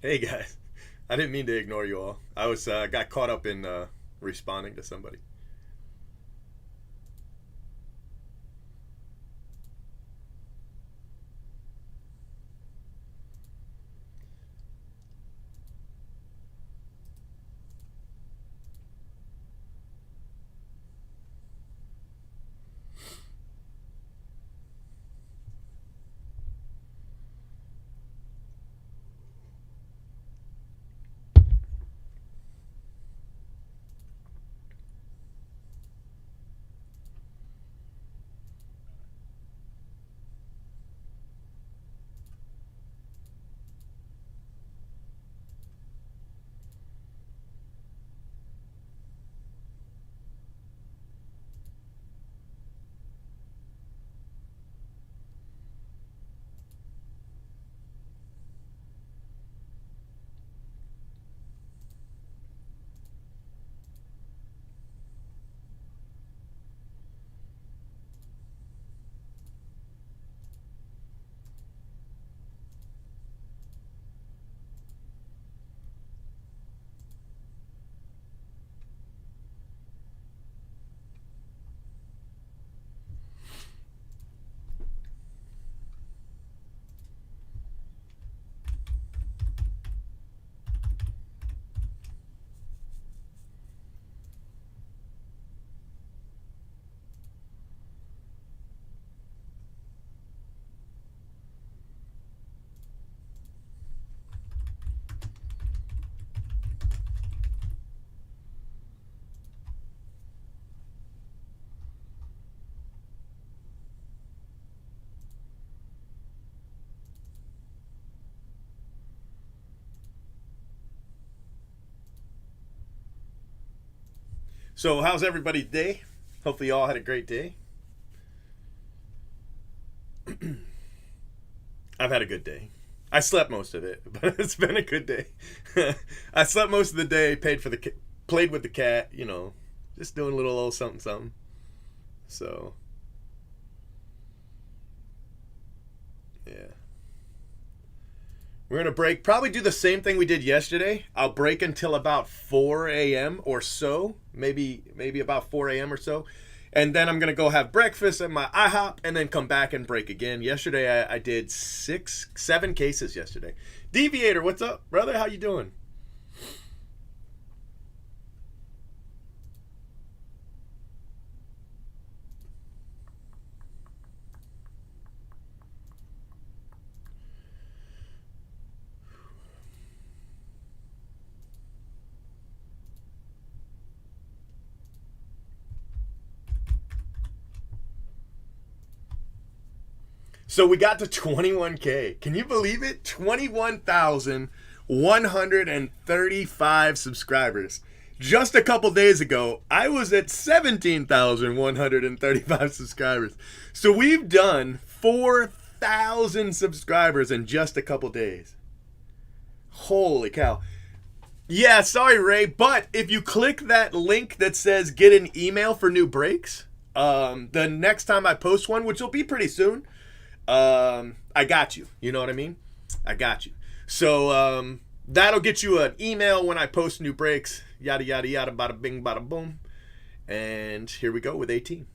Hey guys, I didn't mean to ignore you all. I was got caught up in responding to somebody. So, how's everybody's day? Hopefully, you all had a great day. I've had a good day. I slept most of it, but it's been a good day. I slept most of the day, played with the cat, just doing a little old something something. So, yeah. We're gonna break. Probably do the same thing we did yesterday. I'll break until about 4 a.m. or so, maybe about 4 a.m. or so, and then I'm gonna go have breakfast at my IHOP, and then come back and break again. Yesterday I did 7 cases yesterday. Deviator, what's up, brother? How you doing? So we got to 21K. Can you believe it? 21,135 subscribers. Just a couple days ago, I was at 17,135 subscribers. So we've done 4,000 subscribers in just a couple days. Holy cow. Yeah, sorry, Ray, but if you click that link that says get an email for new breaks, the next time I post one, which will be pretty soon, I got you. You know what I mean? I got you. So that'll get you an email when I post new breaks. Yada yada yada. Bada bing, bada boom. And here we go with 18.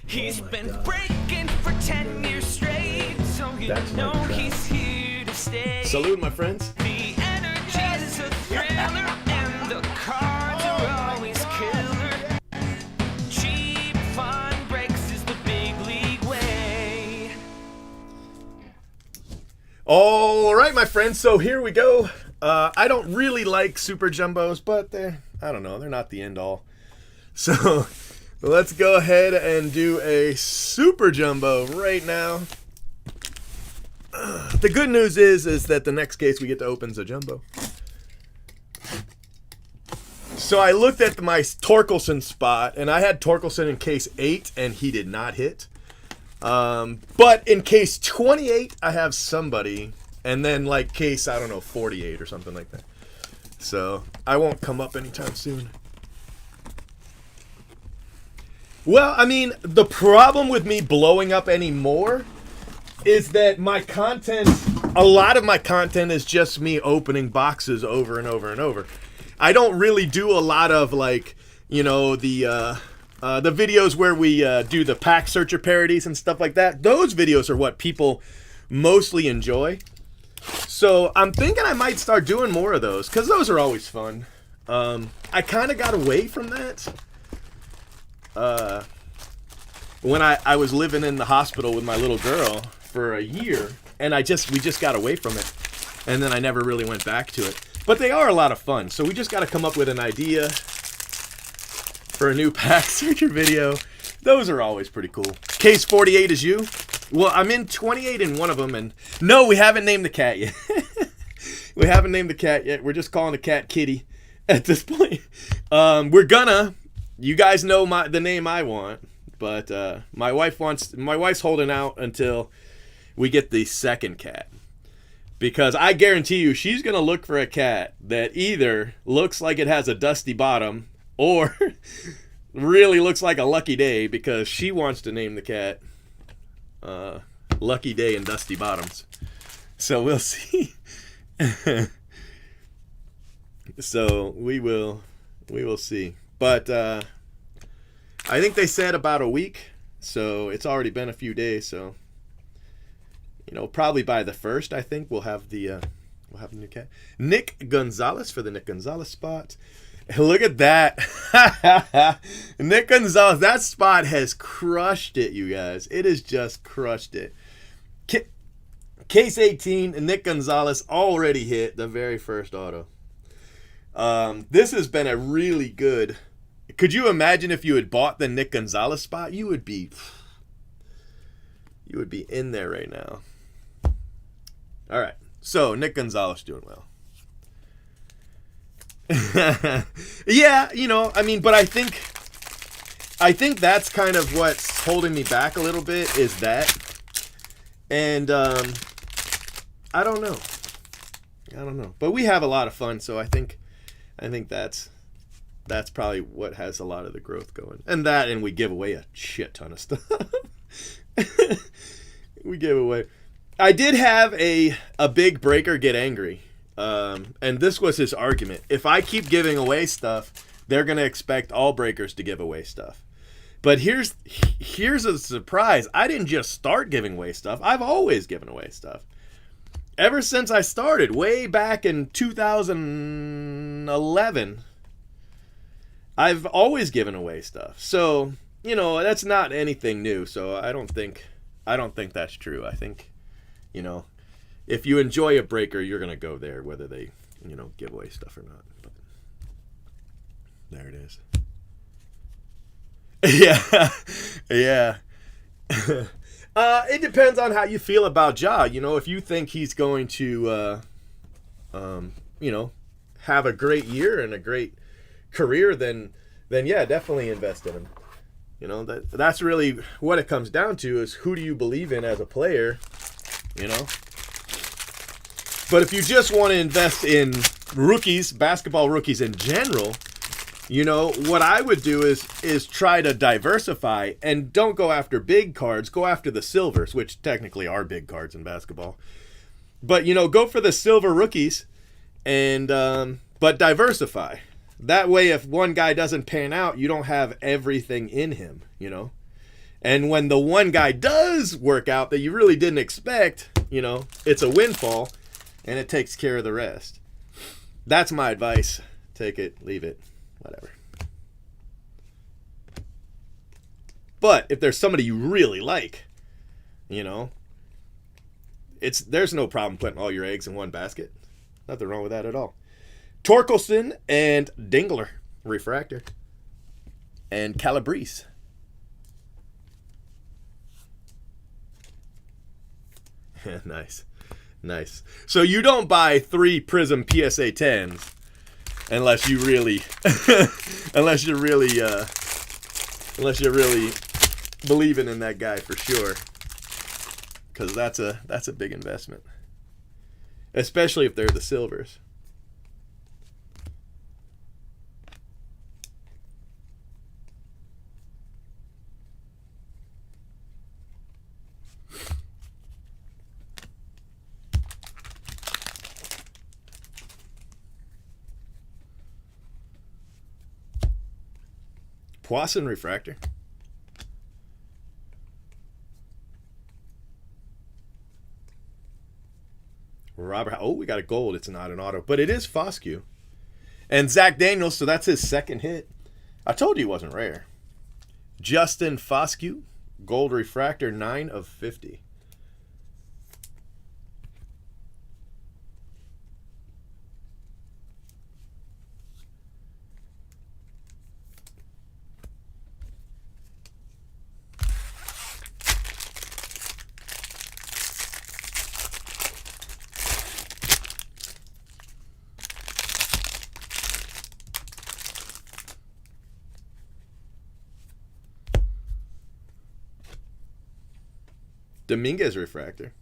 He's been breaking for 10 years straight, so you know he's here to stay. Salute, my friends. The energy's a thriller, and the cards are always killer. Cheap fun breaks is the big league way. All right, my friends. So here we go. I don't really like super jumbos, but I don't know, they're not the end all. So let's go ahead and do a super jumbo right now. The good news is that the next case we get to open is a jumbo. So I looked at my Torkelson spot, and I had Torkelson in case 8, and he did not hit. But in case 28, I have somebody, and then like case, I don't know, 48 or something like that. So I won't come up anytime soon. Well, I mean, the problem with me blowing up anymore is that my content a lot of my content is just me opening boxes over and over and over. I don't really do a lot of like, you know, the videos where we do the pack searcher parodies and stuff like that. Those videos are what people mostly enjoy. So I'm thinking I might start doing more of those because those are always fun. I kind of got away from that when I was living in the hospital with my little girl for a year, and we just got away from it, and then I never really went back to it. But they are a lot of fun, so we just got to come up with an idea for a new pack searcher video. Those are always pretty cool. Case 48 is you? Well, I'm in 28 in one of them, and no, we haven't named the cat yet. We haven't named the cat yet. We're just calling the cat Kitty at this point. We're gonna. You guys know the name I want, but my wife's holding out until we get the second cat, because I guarantee you she's gonna look for a cat that either looks like it has a dusty bottom or really looks like a Lucky Day, because she wants to name the cat Lucky Day and Dusty Bottoms. So we'll see. So we will see. But I think they said about a week, so it's already been a few days. So, you know, probably by the 1st, I think we'll have the new cat. Nick Gonzalez for the Nick Gonzalez spot. Look at that. Nick Gonzalez, that spot has crushed it, you guys. It has just crushed it. Case 18, Nick Gonzalez already hit the very first auto. This has been a really good. Could you imagine if you had bought the Nick Gonzalez spot? You would be in there right now. All right. So Nick Gonzalez doing well. Yeah, you know, I mean, but I think that's kind of what's holding me back a little bit, is that. And I don't know. But we have a lot of fun, so I think that's probably what has a lot of the growth going. And we give away a shit ton of stuff. We give away. I did have a big breaker get angry. And this was his argument. If I keep giving away stuff, they're going to expect all breakers to give away stuff. But here's a surprise. I didn't just start giving away stuff. I've always given away stuff. Ever since I started, way back in 2011, I've always given away stuff. So, you know, that's not anything new. So I don't think that's true. I think, you know, if you enjoy a breaker, you're going to go there, whether they, you know, give away stuff or not. But there it is. Yeah. It depends on how you feel about Ja. You know, if you think he's going to, you know, have a great year and a great career, then yeah, definitely invest in him. You know, that's really what it comes down to, is who do you believe in as a player, you know? But if you just want to invest in rookies, basketball rookies in general, you know, what I would do is try to diversify and don't go after big cards. Go after the silvers, which technically are big cards in basketball. But, you know, go for the silver rookies and but diversify. That way, if one guy doesn't pan out, you don't have everything in him, you know. And when the one guy does work out that you really didn't expect, you know, it's a windfall and it takes care of the rest. That's my advice. Take it, leave it. Whatever. But if there's somebody you really like, you know, there's no problem putting all your eggs in one basket. Nothing wrong with that at all. Torkelson and Dingler, refractor, and Calabrese. Nice. So you don't buy 3 Prism PSA 10s. Unless you're really believing in that guy for sure, because that's a big investment, especially if they're the silvers. Poisson refractor. Robert, oh, we got a gold. It's not an auto, but it is Foscue. And Zach Daniels, so that's his second hit. I told you he wasn't rare. Justin Foscue, gold refractor, 9 of 50. Dominguez refractor.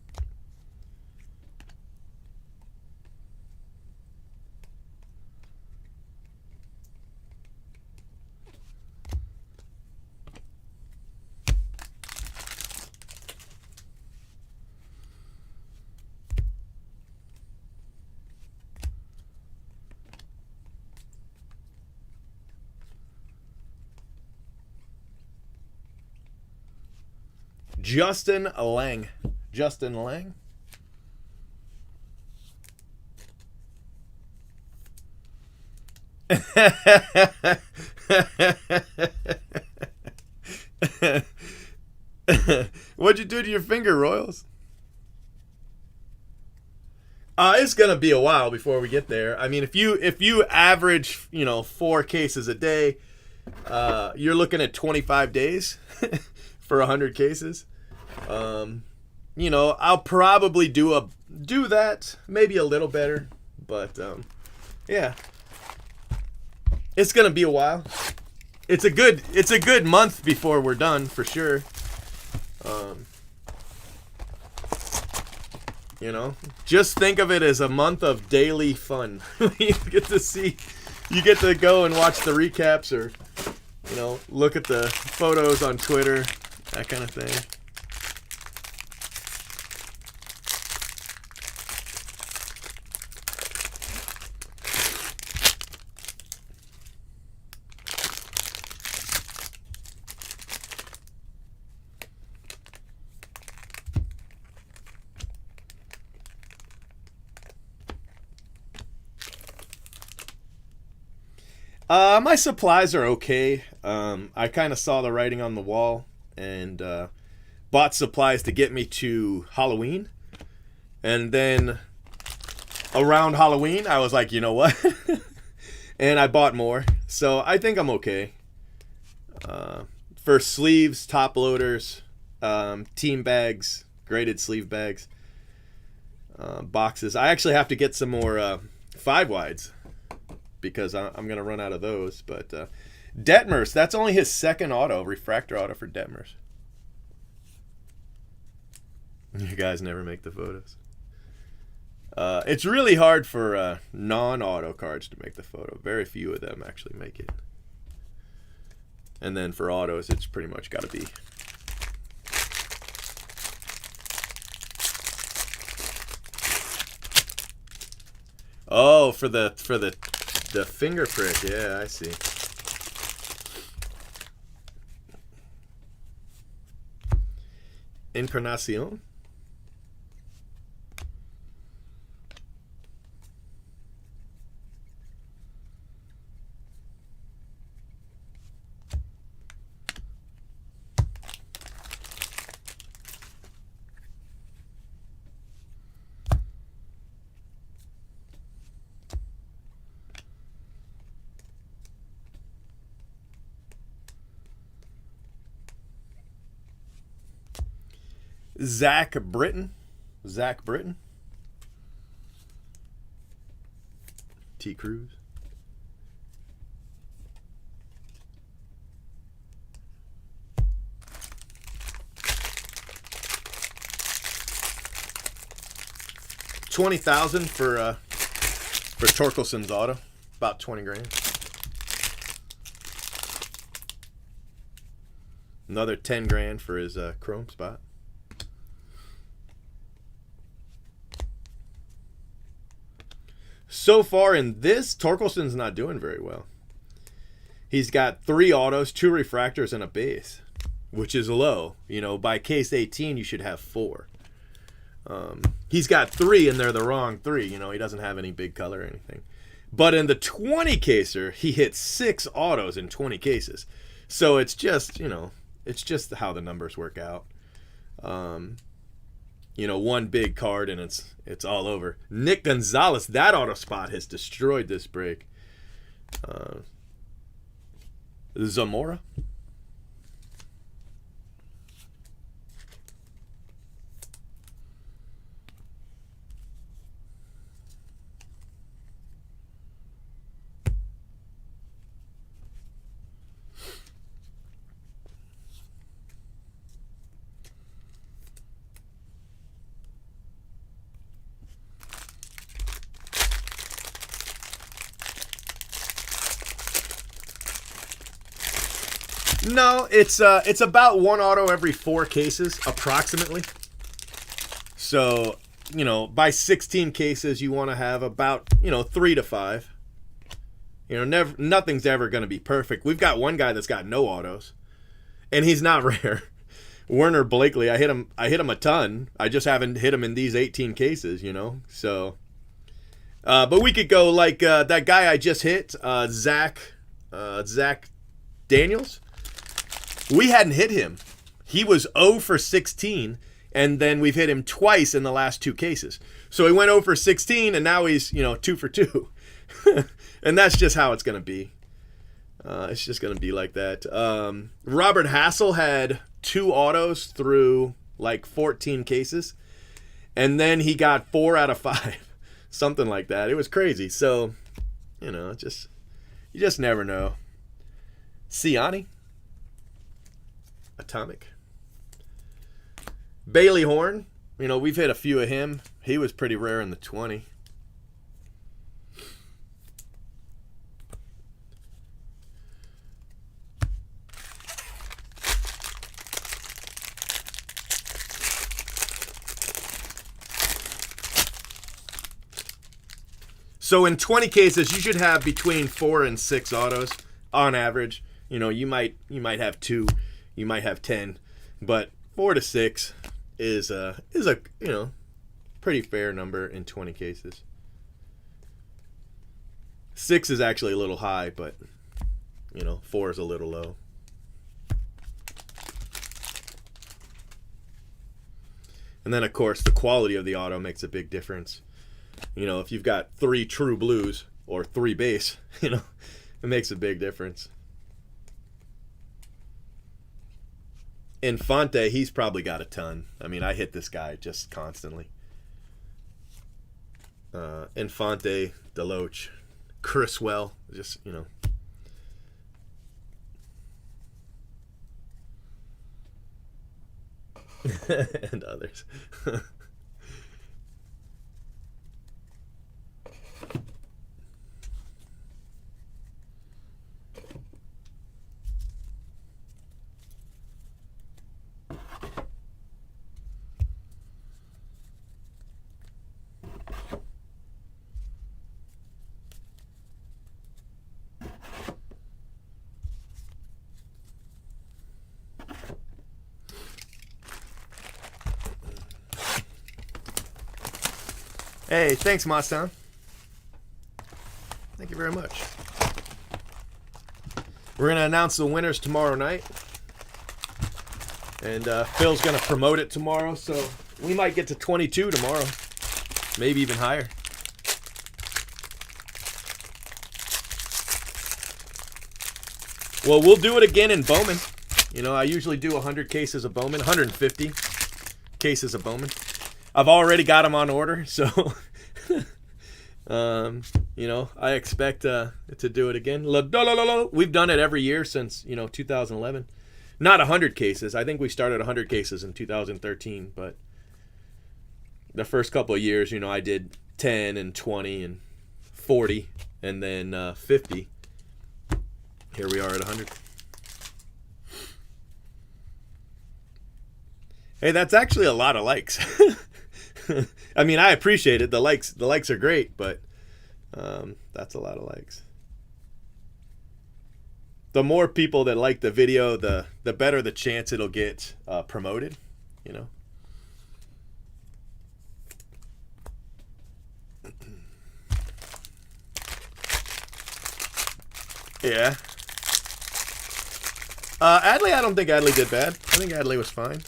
Justin Lang. Justin Lang. What'd you do to your finger, Royals? It's gonna be a while before we get there. I mean, if you average, 4 cases a day, you're looking at 25 days for 100 cases. I'll probably do that, maybe a little better, but yeah, it's gonna be a while. It's a good month before we're done for sure. Just think of it as a month of daily fun. You get to go and watch the recaps, or look at the photos on Twitter, that kind of thing. My supplies are okay. I kind of saw the writing on the wall and bought supplies to get me to Halloween. And then around Halloween, I was like, you know what? And I bought more. So I think I'm okay. For sleeves, top loaders, team bags, graded sleeve bags, boxes. I actually have to get some more 5 wides, because I'm going to run out of those. But Detmers, that's only his second auto, refractor auto for Detmers. You guys never make the photos. It's really hard for non-auto cards to make the photo. Very few of them actually make it. And then for autos, it's pretty much got to be. Oh, for the finger prick, yeah, I see. Encarnacion. Zach Britton. T. Cruz. $20,000 for Torkelson's auto, about 20 grand. Another 10 grand for his chrome spot. So far in this, Torkelson's not doing very well. He's got 3 autos, 2 refractors, and a base, which is low. You know, by case 18, you should have 4. He's got 3, and they're the wrong 3. You know, he doesn't have any big color or anything. But in the 20 caser, he hit 6 autos in 20 cases. So it's just, you know, it's just how the numbers work out. You know, one big card and it's all over. Nick Gonzalez, that auto spot has destroyed this break. Zamora. No, it's about 1 auto every 4 cases, approximately. So, you know, by 16 cases, you want to have about, you know, 3 to 5. You know, nothing's ever going to be perfect. We've got one guy that's got no autos, and he's not rare. Werner Blakely, I hit him a ton. I just haven't hit him in these 18 cases, you know. So, but we could go like that guy I just hit, Zach Daniels. We hadn't hit him. He was 0 for 16, and then we've hit him twice in the last 2 cases. So he went 0 for 16, and now he's, you know, 2 for 2. And that's just how it's going to be. It's just going to be like that. Robert Hassel had 2 autos through like 14 cases, and then he got 4 out of 5. Something like that. It was crazy. So, you know, you just never know. Siani. Atomic. Bailey Horn, you know, we've hit a few of him. He was pretty rare in the 20. So in 20 cases, you should have between 4 and 6 autos on average. You know, you might have 2. You might have 10, but 4 to 6 is a you know, pretty fair number in 20 cases. 6 is actually a little high, but you know, 4 is a little low. And then of course the quality of the auto makes a big difference. You know, if you've got 3 true blues or 3 base, you know, it makes a big difference. Infante, he's probably got a ton. I mean, I hit this guy just constantly. Infante, Deloach, Criswell, just, you know. And others. Hey, thanks, Mostown. Thank you very much. We're going to announce the winners tomorrow night. And Phil's going to promote it tomorrow, so we might get to 22 tomorrow. Maybe even higher. Well, we'll do it again in Bowman. You know, I usually do 100 cases of Bowman, 150 cases of Bowman. I've already got them on order, so you know, I expect to do it again. We've done it every year since, you know, 2011. Not 100 cases. I think we started 100 cases in 2013, but the first couple of years, you know, I did 10 and 20 and 40 and then 50. Here we are at 100. Hey, that's actually a lot of likes. I mean, I appreciate it. The likes are great, but that's a lot of likes. the more people that like the video, the better the chance it'll get promoted, you know. Yeah. Adley, I don't think Adley did bad. I think Adley was fine.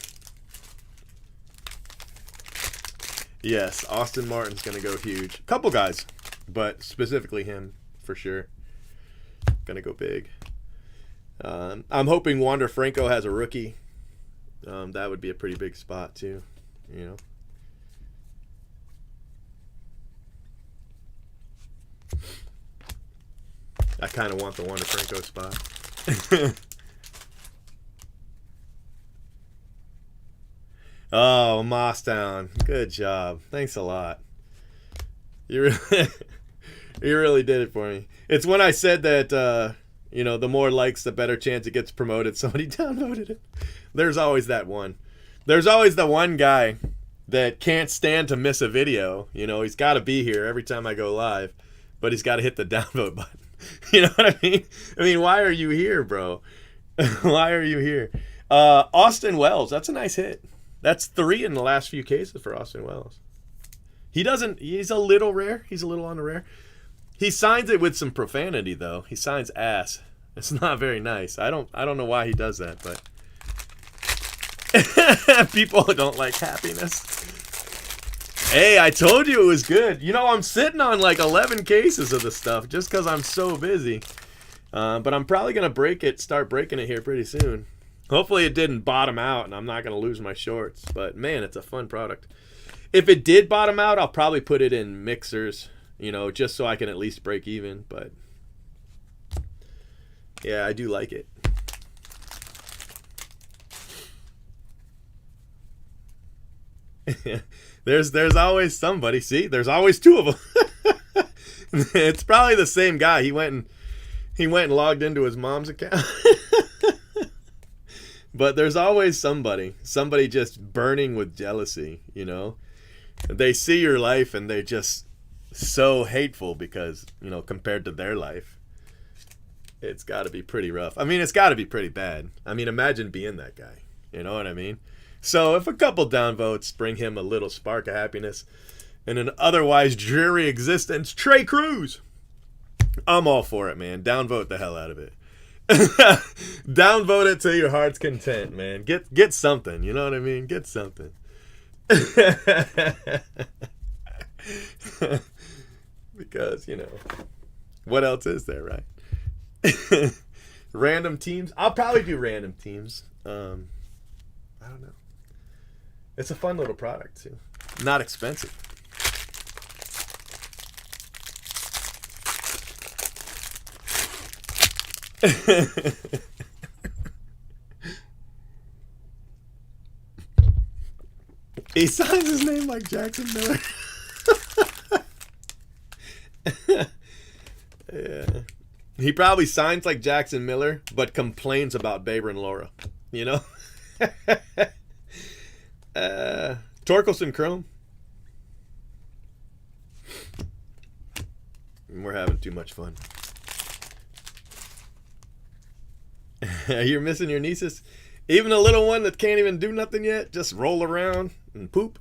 Yes, Austin Martin's going to go huge. Couple guys, but specifically him for sure. Going to go big. I'm hoping Wander Franco has a rookie. That would be a pretty big spot too, you know. I kind of want the Wander Franco spot. Oh, Mosstown. Good job. Thanks a lot. You really, you really did it for me. It's when I said that, you know, the more likes, the better chance it gets promoted. Somebody downloaded it. There's always that one. There's always the one guy that can't stand to miss a video. You know, he's got to be here every time I go live, but he's got to hit the downvote button. You know what I mean? I mean, why are you here, bro? Why are you here? Austin Wells. That's a nice hit. That's 3 in the last few cases for Austin Wells. He's a little rare. He's a little on the rare. He signs it with some profanity though. He signs ass. It's not very nice. I don't know why he does that, but people don't like happiness. Hey, I told you it was good. You know, I'm sitting on like 11 cases of the stuff just because I'm so busy. But I'm probably going to start breaking it here pretty soon. Hopefully it didn't bottom out and I'm not going to lose my shorts. But man, it's a fun product. If it did bottom out, I'll probably put it in mixers, you know, just so I can at least break even. But yeah, I do like it. There's always somebody. See, there's always 2 of them. It's probably the same guy. He went and logged into his mom's account. But there's always somebody just burning with jealousy, you know. They see your life and they're just so hateful because, you know, compared to their life, it's got to be pretty rough. I mean, it's got to be pretty bad. I mean, imagine being that guy. You know what I mean? So if a couple downvotes bring him a little spark of happiness in an otherwise dreary existence, Trey Cruz, I'm all for it, man. Downvote the hell out of it. Downvote it to your heart's content, man. Get something. You know what I mean? Get something. Because, you know, what else is there, right? Random teams. I'll probably do random teams. I don't know. It's a fun little product too. Not expensive. He signs his name like Jackson Miller. Yeah. He probably signs like Jackson Miller, but complains about Baber and Laura. You know? Torkelson Chrome. We're having too much fun. You're missing your nieces? Even a little one that can't even do nothing yet? Just roll around and poop?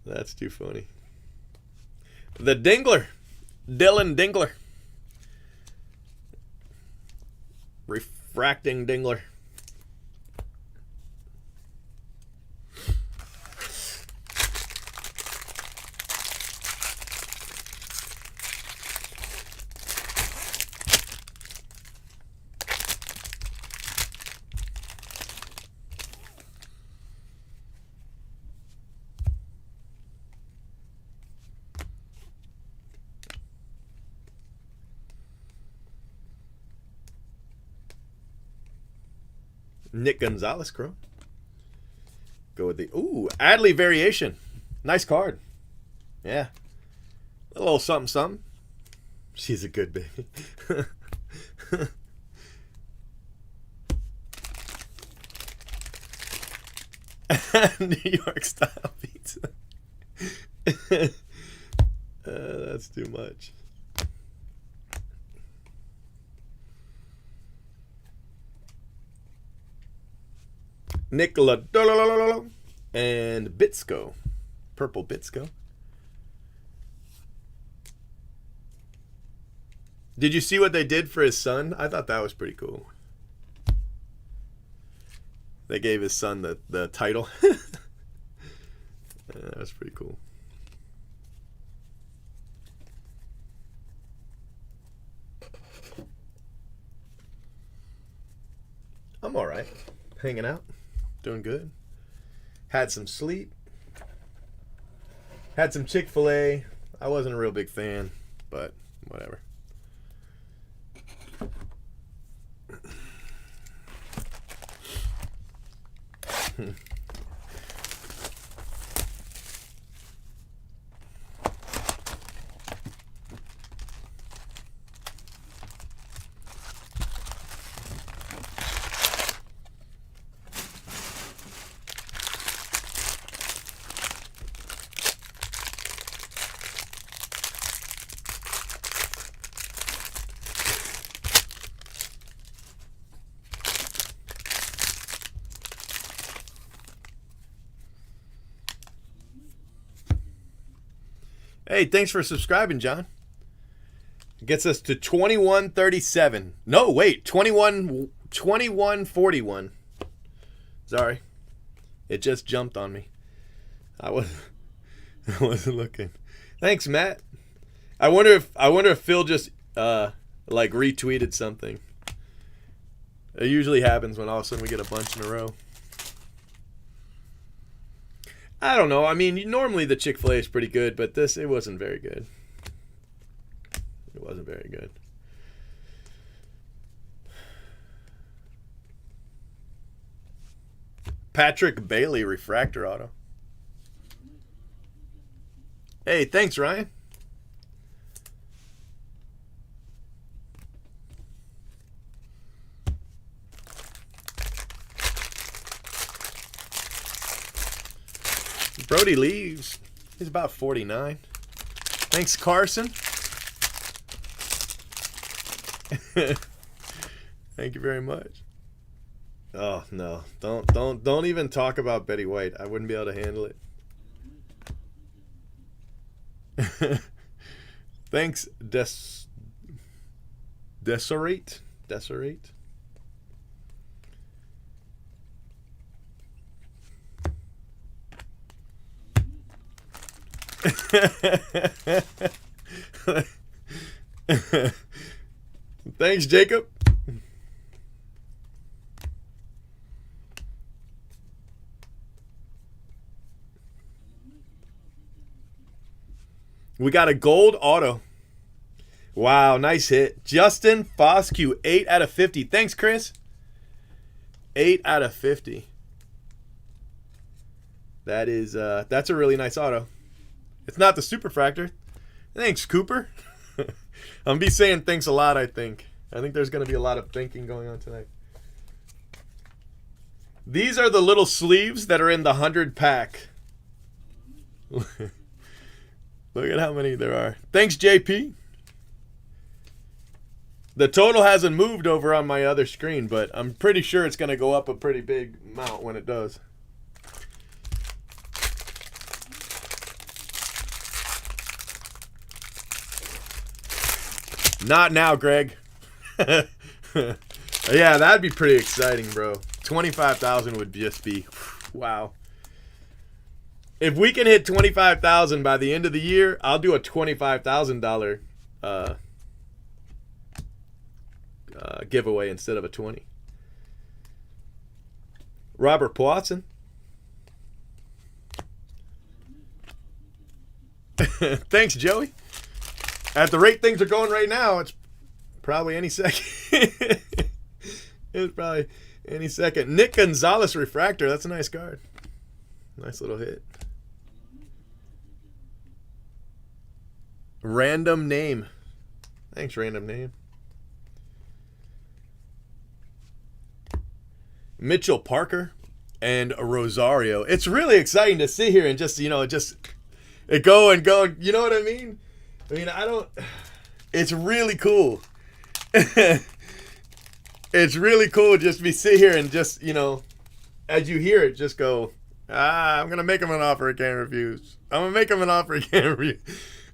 That's too funny. The Dingler. Dylan Dingler. Refracting Dingler. Nick Gonzalez, Crow. Go with the... Ooh, Adley Variation. Nice card. Yeah. A little something, something. She's a good baby. New York style pizza. That's too much. Nicola and Bitsko. Purple Bitsko. Did you see what they did for his son? I thought that was pretty cool. They gave his son the title. That was pretty cool. I'm all right. Hanging out. Doing good. Had some sleep. Had some Chick-fil-A. I wasn't a real big fan, but whatever. Hey, thanks for subscribing, John. Gets us to 2137. No, wait, 2141. Sorry. It just jumped on me. I wasn't looking. Thanks, Matt. I wonder if Phil just like retweeted something. It usually happens when all of a sudden we get a bunch in a row. I don't know. I mean, normally the Chick-fil-A is pretty good, but it wasn't very good. It wasn't very good. Patrick Bailey refractor auto. Hey, thanks, Ryan. Brody leaves. He's about 49. Thanks, Carson. Thank you very much. Oh no. Don't even talk about Betty White. I wouldn't be able to handle it. Thanks, Desirate. Thanks, Jacob. We got a gold auto. Wow, nice hit. Justin Foscue, 8 out of 50. Thanks, Chris. 8 out of 50. That's a really nice auto. It's not the Superfractor. Thanks, Cooper. I'm going to be saying thanks a lot, I think. I think there's going to be a lot of thinking going on tonight. These are the little sleeves that are in the 100 pack. Look at how many there are. Thanks, JP. The total hasn't moved over on my other screen, but I'm pretty sure it's going to go up a pretty big amount when it does. Not now, Greg. Yeah, that'd be pretty exciting, bro. 25,000 would just be, wow. If we can hit 25,000 by the end of the year, I'll do a $25,000 giveaway instead of a 20. Robert Watson. Thanks, Joey. At the rate things are going right now, it's probably any second. It's probably any second. Nick Gonzalez refractor. That's a nice card. Nice little hit. Random name. Thanks, random name. Mitchell Parker and Rosario. It's really exciting to sit here and just, it go and go. You know what I mean? I mean, I don't. It's really cool. It's really cool just to be sit here and just, you know, as you hear it, just go, I'm gonna make him an offer he can't refuse. I'm gonna make him an offer he can't refuse.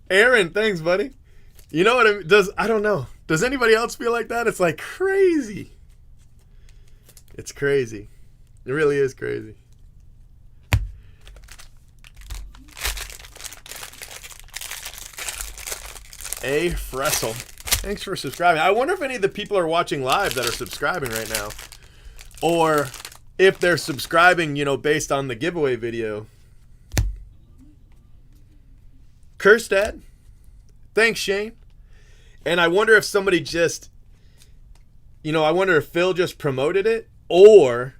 Aaron, thanks, buddy. You know what I mean? I don't know. Does anybody else feel like that? It's like crazy. It's crazy. It really is crazy. A Fressel. Thanks for subscribing. I wonder if any of the people are watching live that are subscribing right now. Or if they're subscribing, you know, based on the giveaway video. Kerstad. Thanks, Shane. And I wonder if somebody just, you know, I wonder if Phil just promoted it. Or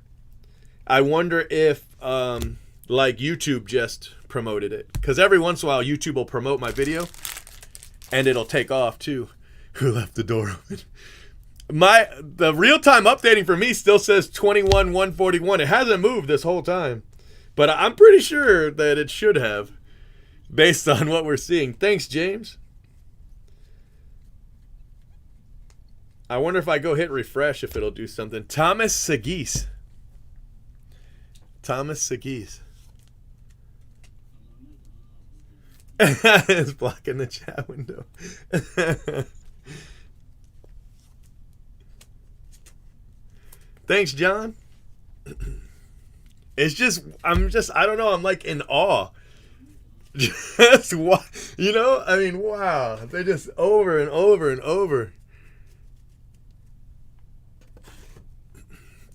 I wonder if, like, YouTube just promoted it. Because every once in a while, YouTube will promote my video. And it'll take off, too. Who left the door open? The real-time updating for me still says 21-141. It hasn't moved this whole time. But I'm pretty sure that it should have. Based on what we're seeing. Thanks, James. I wonder if I go hit refresh if it'll do something. Thomas Sagis. Thomas Sagis. It's blocking the chat window. Thanks, John. It's just, I don't know. I'm like in awe. Just what, you know? I mean, wow. They're just over and over and over.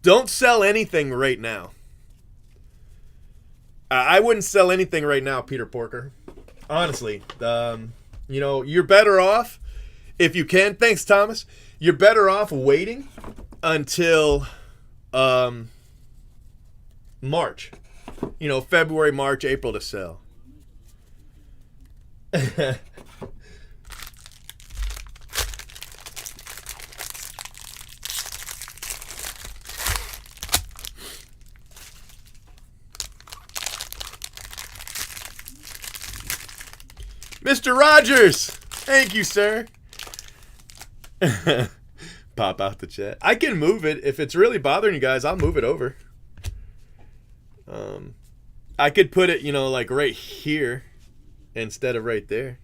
Don't sell anything right now. I wouldn't sell anything right now, Peter Porker. Honestly, you know, you're better off if you can. Thanks, Thomas. You're better off waiting until March. You know, February, March, April to sell. Mr. Rogers, thank you, sir. Pop out the chat. I can move it. If it's really bothering you guys, I'll move it over. I could put it, you know, like right here instead of right there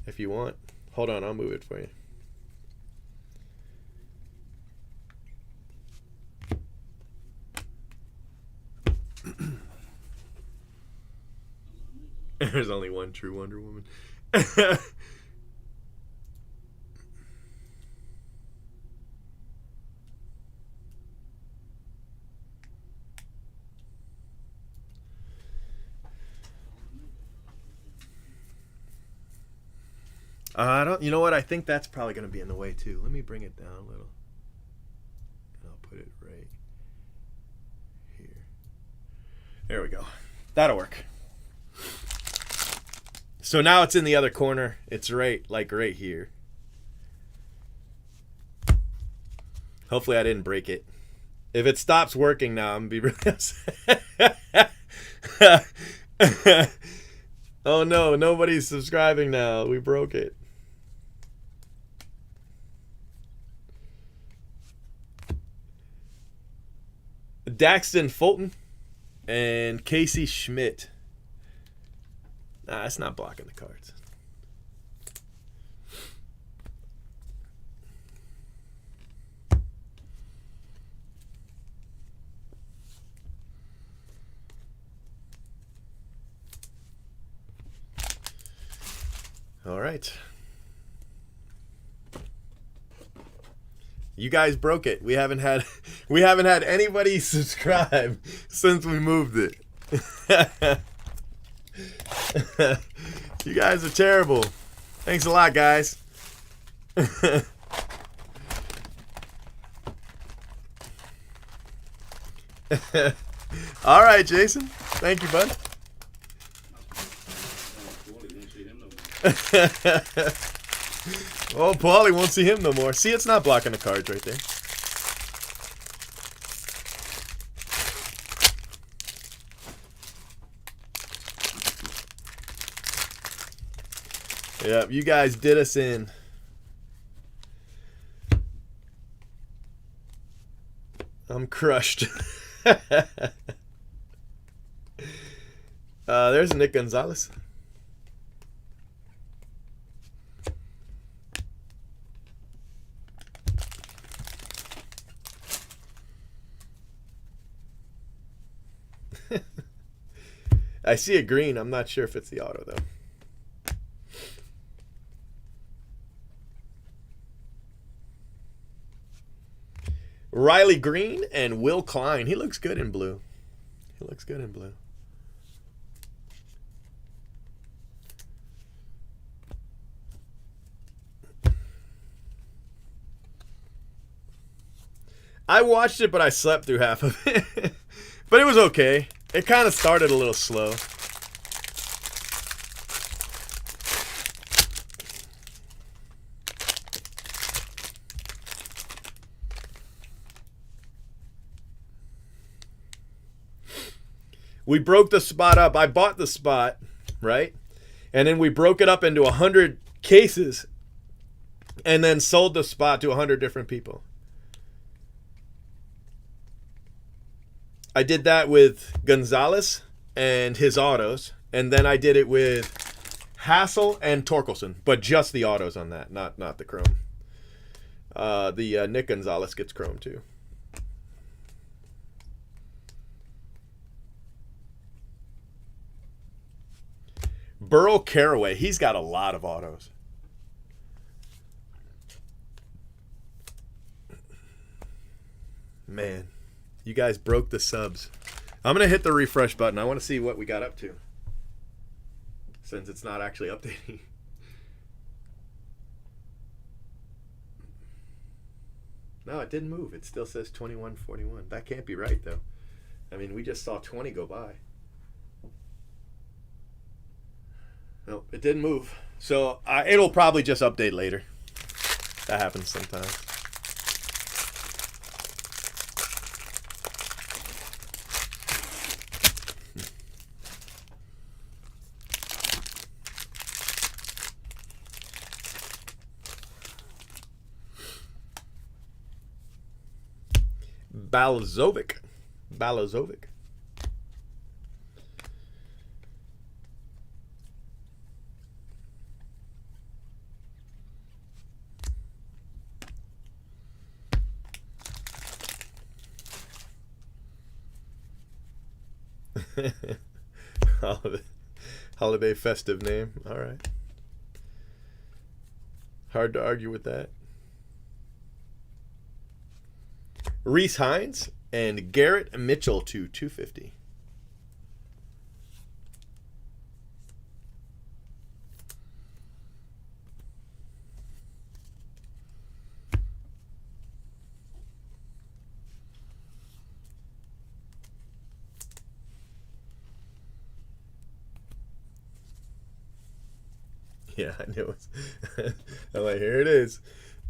if you want. Hold on, I'll move it for you. There's only one true Wonder Woman. I don't. You know what? I think that's probably going to be in the way too. Let me bring it down a little. And I'll put it right here. There we go. That'll work. So now it's in the other corner. It's right here. Hopefully I didn't break it. If it stops working now, I'm going to be really upset. Oh no, nobody's subscribing now. We broke it. Daxton Fulton and Casey Schmidt. Nah, that's not blocking the cards. All right. You guys broke it. We haven't had anybody subscribe since we moved it. You guys are terrible. Thanks a lot, guys. All right, Jason. Thank you, bud. Oh, Paulie won't see him no more. See, it's not blocking the cards right there. Yep, you guys did us in. I'm crushed. There's Nick Gonzalez. I see a green. I'm not sure if it's the auto, though. Riley Green and Will Klein. He looks good in blue. He looks good in blue. I watched it, but I slept through half of it. But it was okay. It kind of started a little slow. We broke the spot up. I bought the spot, right? And then we broke it up into 100 cases and then sold the spot to 100 different people. I did that with Gonzalez and his autos, and then I did it with Hassel and Torkelson, but just the autos on that, not the chrome. The Nick Gonzalez gets chrome too. Burl Caraway, he's got a lot of autos. Man, you guys broke the subs. I'm going to hit the refresh button. I want to see what we got up to, since it's not actually updating. No, it didn't move. It still says 2141. That can't be right, though. I mean, we just saw 20 go by. Nope, it didn't move. So it'll probably just update later. That happens sometimes. Balazovic. Holiday festive name. All right. Hard to argue with that. Reese Hines and Garrett Mitchell to 250. Yeah, I knew it. I'm like, here it is.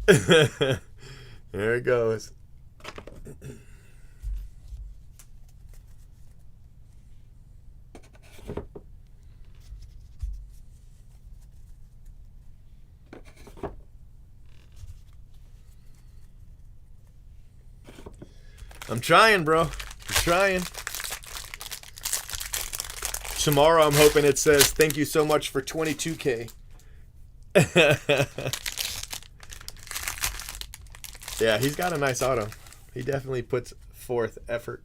There it goes. I'm trying, bro. I'm trying. Tomorrow, I'm hoping it says, thank you so much for 22K. Yeah, he's got a nice auto. He definitely puts forth effort.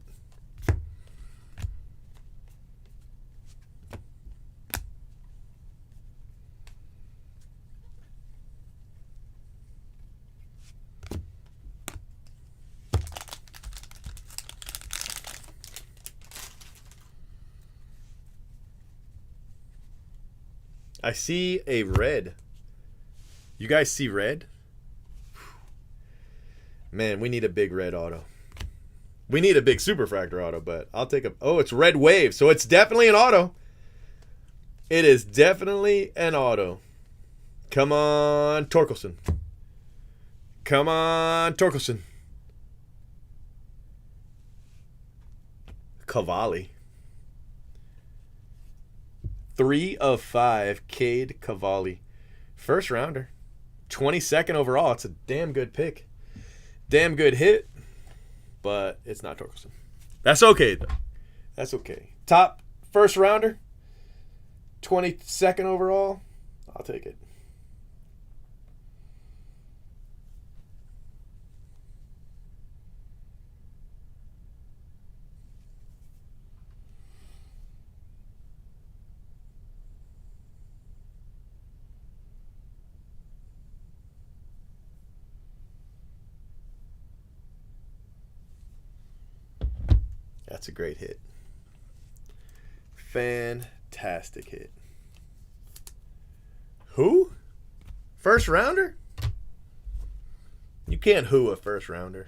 I see a red. You guys see red? Man, we need a big red auto. We need a big superfractor auto, but I'll take a... Oh, it's red wave, so it's definitely an auto. It is definitely an auto. Come on, Torkelson. Come on, Torkelson. Cavalli. 3 of 5, Cade Cavalli. First rounder. 22nd overall. It's a damn good pick. Damn good hit. But it's not Torkelson. That's okay, though. That's okay. Top first rounder. 22nd overall. I'll take it. That's a great hit. Fantastic hit. Who? First rounder? You can't who a first rounder.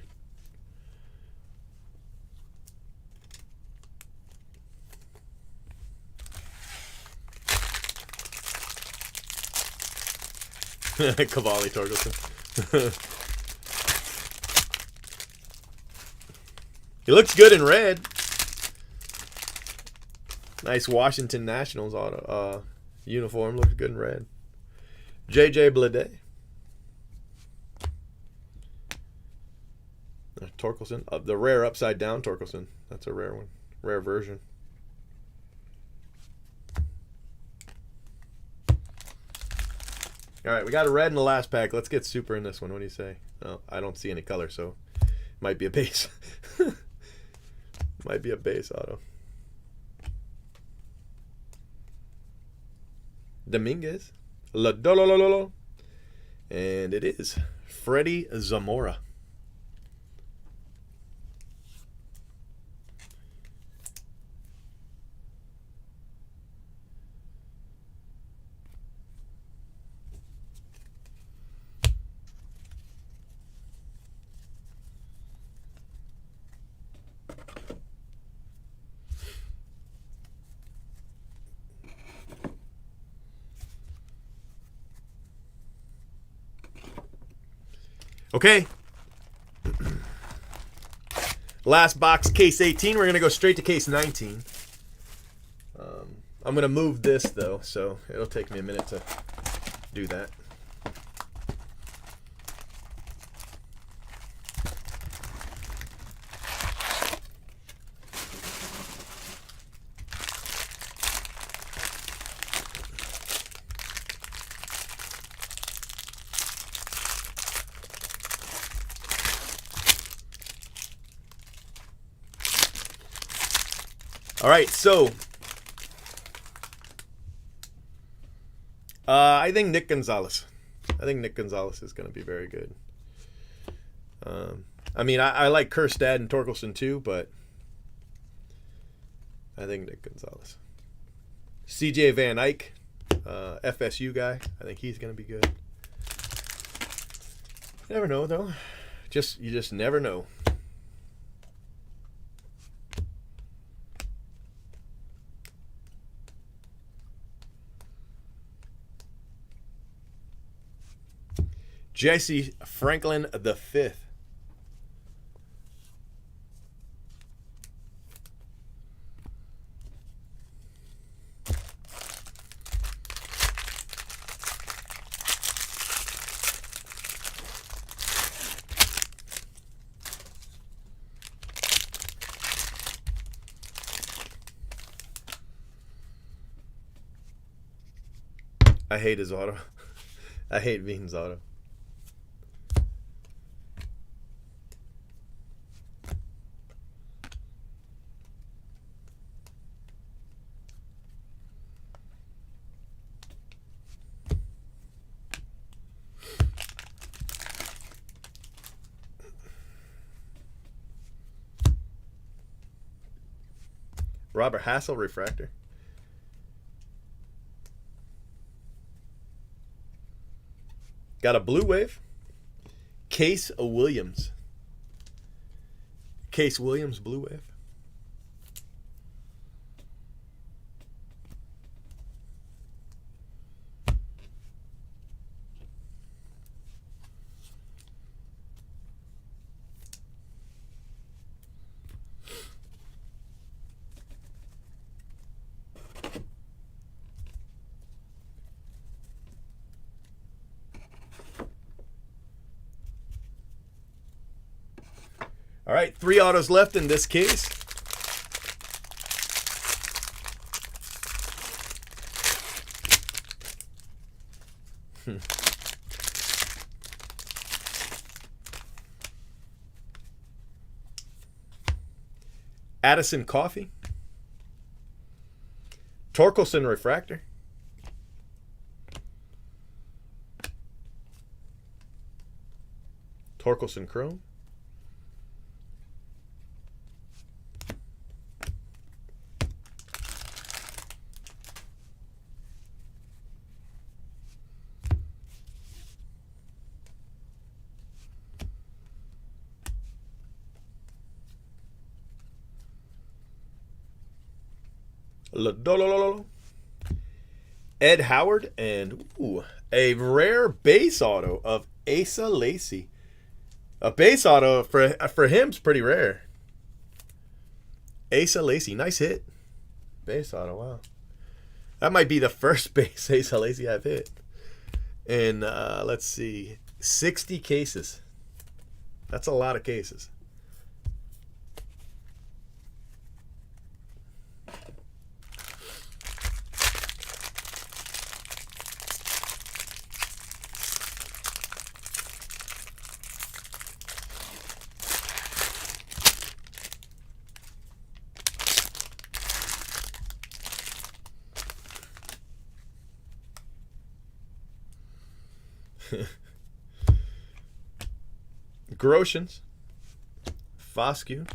Cavalli Torkelson. He looks good in red. Nice Washington Nationals auto uniform. Looks good in red. JJ Bleday. Torkelson. The rare upside down Torkelson. That's a rare one. Rare version. All right, we got a red in the last pack. Let's get super in this one. What do you say? Oh, I don't see any color, so it might be a base. Might be a base auto. Dominguez. And it is Freddie Zamora. Okay. Last box, case 18. We're going to go straight to case 19. I'm going to move this, though, so it'll take me a minute to do that. All right, so I think Nick Gonzalez. I think Nick Gonzalez is going to be very good. I mean, I like Kjerstad and Torkelson too, but I think Nick Gonzalez. CJ Van Eyck, FSU guy. I think he's going to be good. You never know, though. You just never know. Jesse Franklin the Fifth. I hate his auto. I hate Veen's auto. Robert Hassel refractor. Got a blue wave. Case Williams. Case Williams blue wave. All right, 3 autos left in this case. Addison Coffee. Torkelson Refractor. Torkelson Chrome. Ed Howard, and a rare base auto of Asa Lacy. A base auto for him is pretty rare. Asa Lacy, nice hit. Base auto, wow. That might be the first base Asa Lacy I've hit. And let's see, 60 cases. That's a lot of cases. Groshans, Foscue,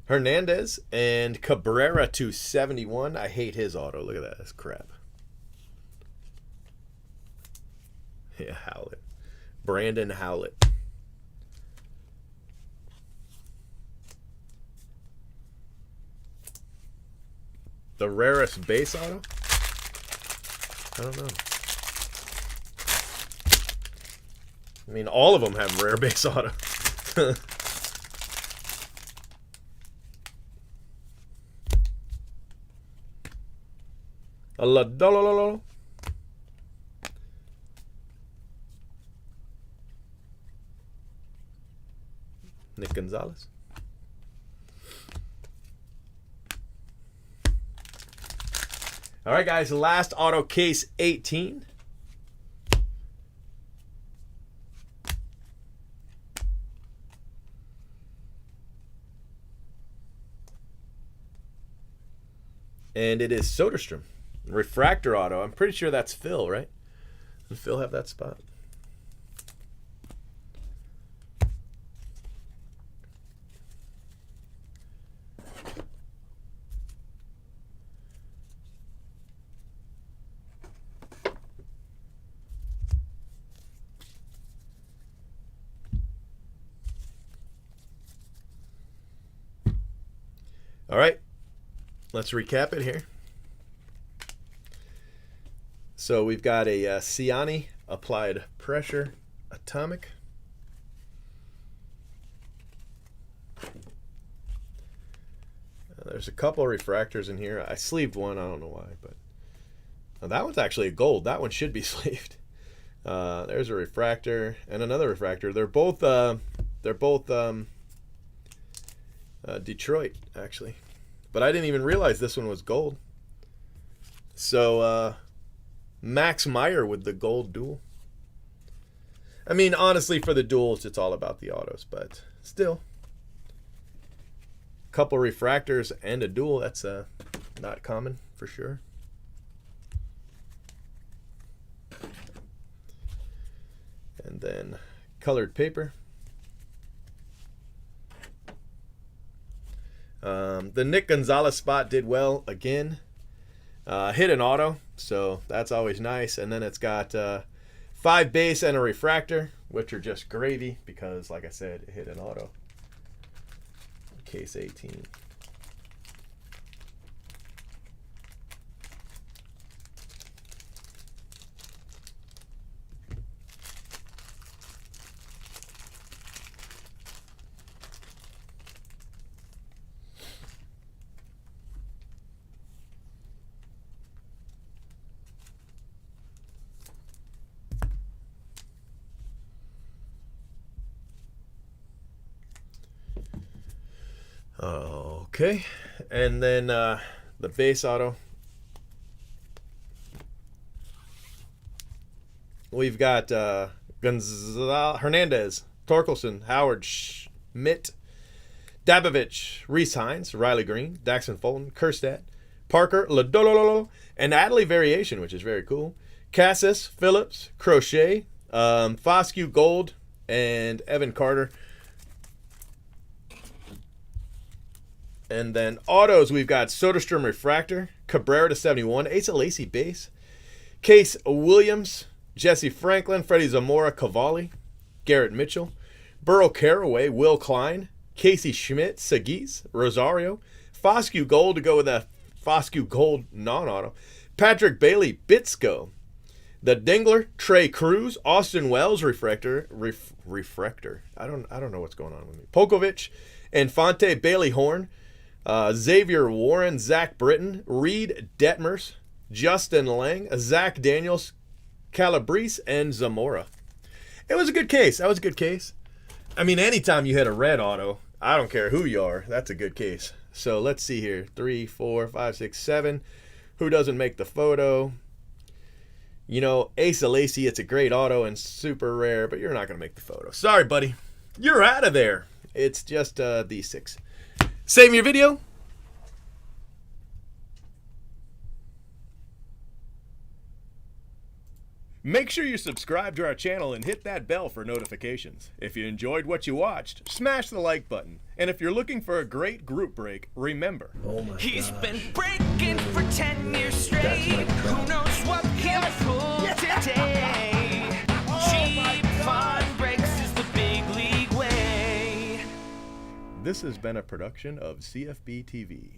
Hernandez, and Cabrera to 71. I hate his auto. Look at that. That's crap. Yeah, Howlett. Brandon Howlett. The rarest base auto? I don't know. I mean, all of them have rare base auto. Nick Gonzalez. All right, guys, last auto, case 18. And it is Soderstrom. Refractor auto. I'm pretty sure that's Phil, right? Does Phil have that spot? All right. Let's recap it here. So we've got a Ciani applied pressure atomic. There's a couple of refractors in here. I sleeved one. I don't know why, but that one's actually a gold. That one should be sleeved. There's a refractor and another refractor. They're both Detroit, actually. But I didn't even realize this one was gold. So Max Meyer with the gold dual. I mean, honestly, for the duals, it's all about the autos, but still. Couple refractors and a dual, that's not common for sure. And then colored paper. The Nick Gonzalez spot did well again. Hit an auto, so that's always nice. And then it's got 5 base and a refractor, which are just gravy because, like I said, it hit an auto. Case 18. Okay, and then the base auto. We've got Hernandez, Torkelson, Howard, Schmidt, Dabovich, Reese Hines, Riley Green, Daxton Fulton, Kerstad, Parker, Ladololo, and Adley Variation, which is very cool. Cassis, Phillips, Crochet, Foscue Gold, and Evan Carter. And then autos, we've got Soderstrom Refractor, Cabrera to 71, Asa Lacy base, Case Williams, Jesse Franklin, Freddie Zamora, Cavalli, Garrett Mitchell, Burrow Caraway, Will Klein, Casey Schmidt, Sagis, Rosario, Foscue Gold to go with a Foscue Gold non-auto, Patrick Bailey, Bitsko, the Dingler, Trey Cruz, Austin Wells, Refractor. I don't know what's going on with me. Pokovich, Infante, Bailey Horn, Xavier Warren, Zach Britton, Reed Detmers, Justin Lang, Zach Daniels, Calabrese, and Zamora. It was a good case. That was a good case. I mean, anytime you hit a red auto, I don't care who you are, that's a good case. So let's see here. 3, 4, 5, 6, 7. Who doesn't make the photo? You know, Asa Lacy, it's a great auto and super rare, but you're not going to make the photo. Sorry, buddy. You're out of there. It's just these 6. Save your video. Make sure you subscribe to our channel and hit that bell for notifications. If you enjoyed what you watched, smash the like button. And if you're looking for a great group break, remember. Oh my He's gosh. been breaking for 10 years straight. Who knows what he'll pull today? Cheap fun breaks is the big league way. This has been a production of CFB TV.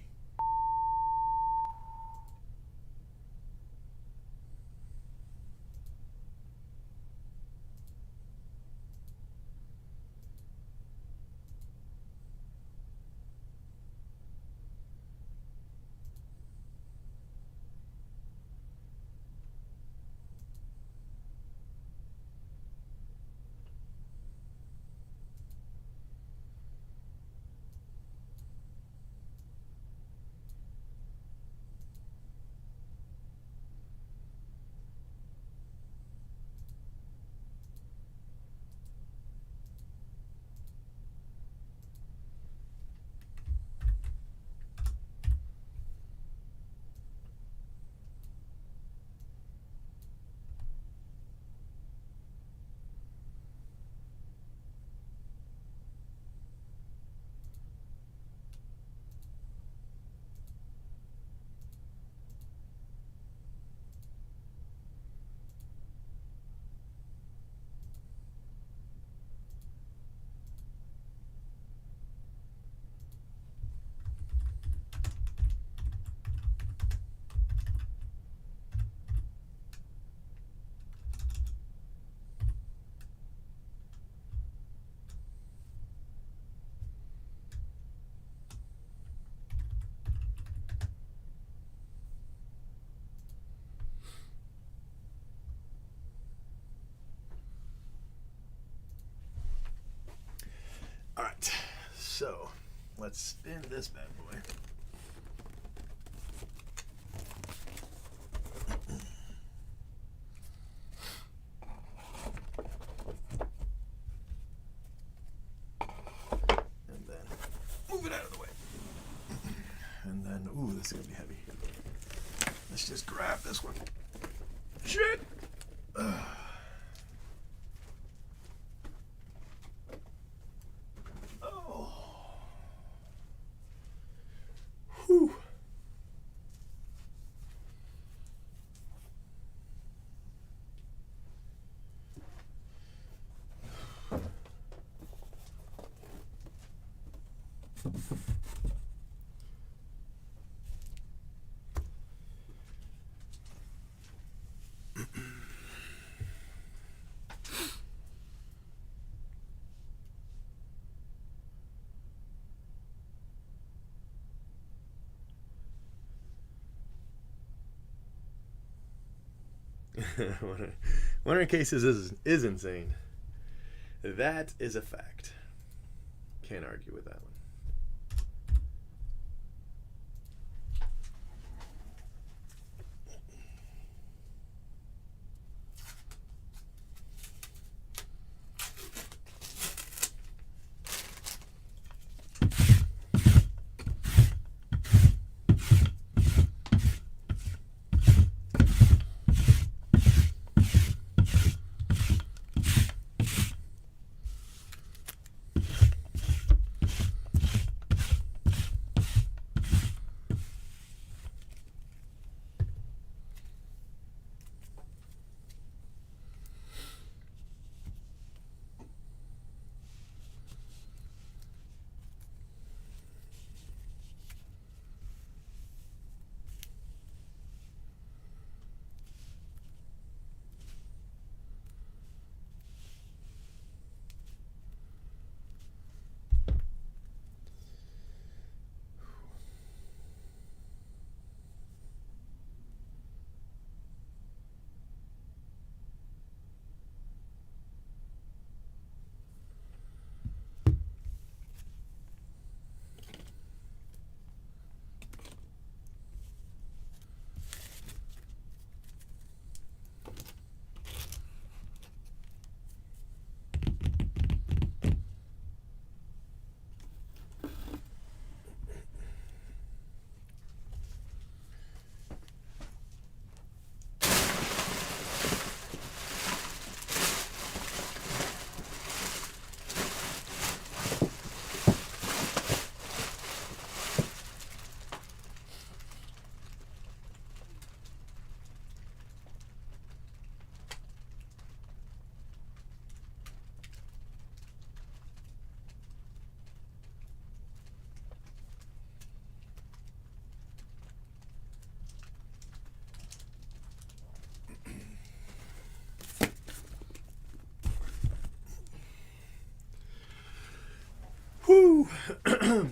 All right, so let's spin this bad boy. And then move it out of the way. And then, ooh, this is gonna be heavy. Let's just grab this one. Shit. Whew. Wondering cases is insane. That is a fact. Can't argue with that one. Woo.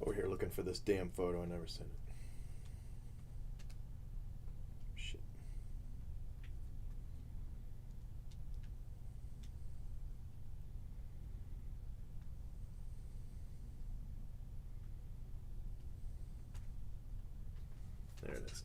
Over here looking for this damn photo. I never sent it. Shit. There it is.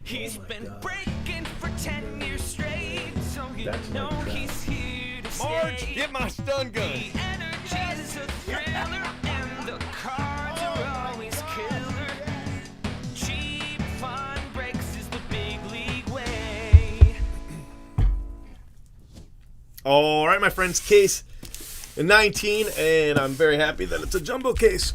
He's been breaking for 10 years straight, so you That's my know trap. he's here to Marge, stay. get my stun gun. The energy's a thriller, and the cards are always killer. Cheap fun breaks is the big league way. All right, my friends, case 19, and I'm very happy that it's a jumbo case.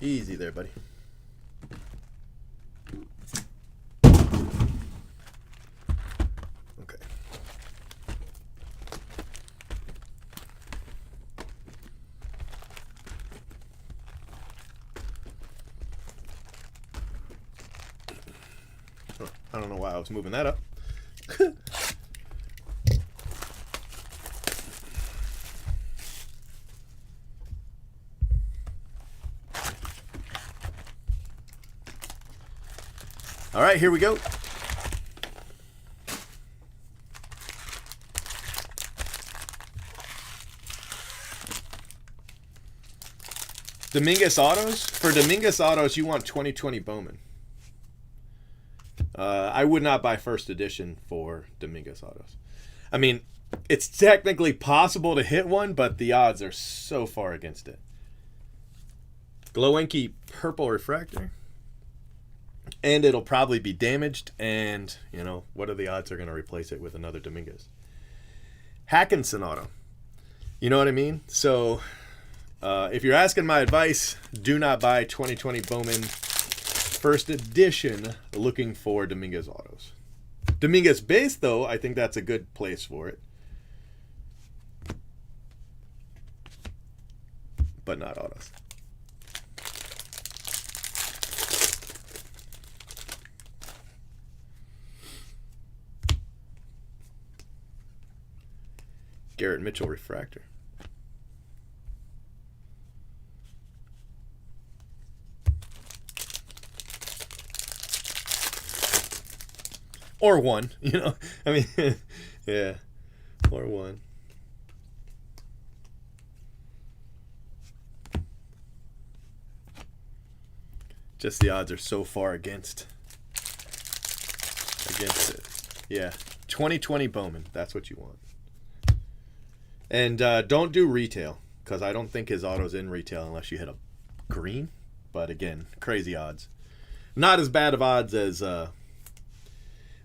Easy there, buddy. Okay. I don't know why I was moving that up. All right, here we go. Dominguez Autos. For Dominguez Autos, you want 2020 Bowman. I would not buy first edition for Dominguez Autos. I mean, it's technically possible to hit one, but the odds are so far against it. Glow-Enki purple refractor. And it'll probably be damaged, and, you know, what are the odds they're going to replace it with another Dominguez? Hackinson Auto. You know what I mean? So, if you're asking my advice, do not buy 2020 Bowman first edition looking for Dominguez Autos. Dominguez base, though, I think that's a good place for it. But not autos. Garrett Mitchell refractor. Or one, you know. I mean, yeah. Or one. Just the odds are so far against it. Yeah. 2020 Bowman. That's what you want. And don't do retail, because I don't think his auto's in retail unless you hit a green. But again, crazy odds. Not as bad of odds as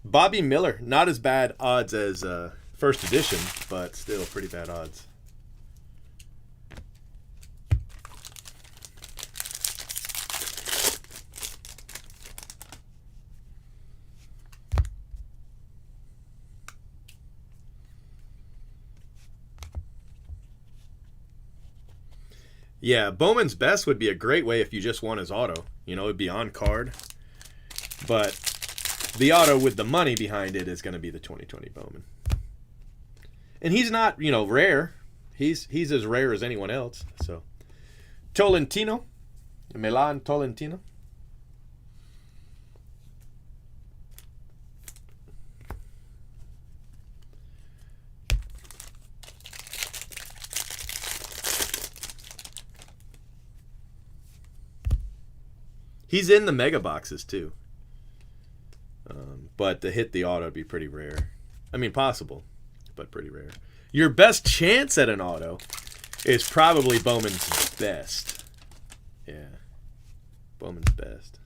Bobby Miller. Not as bad odds as first edition, but still pretty bad odds. Yeah, Bowman's Best would be a great way if you just want his auto. You know, it'd be on card. But the auto with the money behind it is going to be the 2020 Bowman. And he's not, you know, rare. He's as rare as anyone else. So, Tolentino. Milan Tolentino. He's in the mega boxes too. But to hit the auto would be pretty rare. I mean, possible, but pretty rare. Your best chance at an auto is probably Bowman's Best. Yeah. Bowman's Best.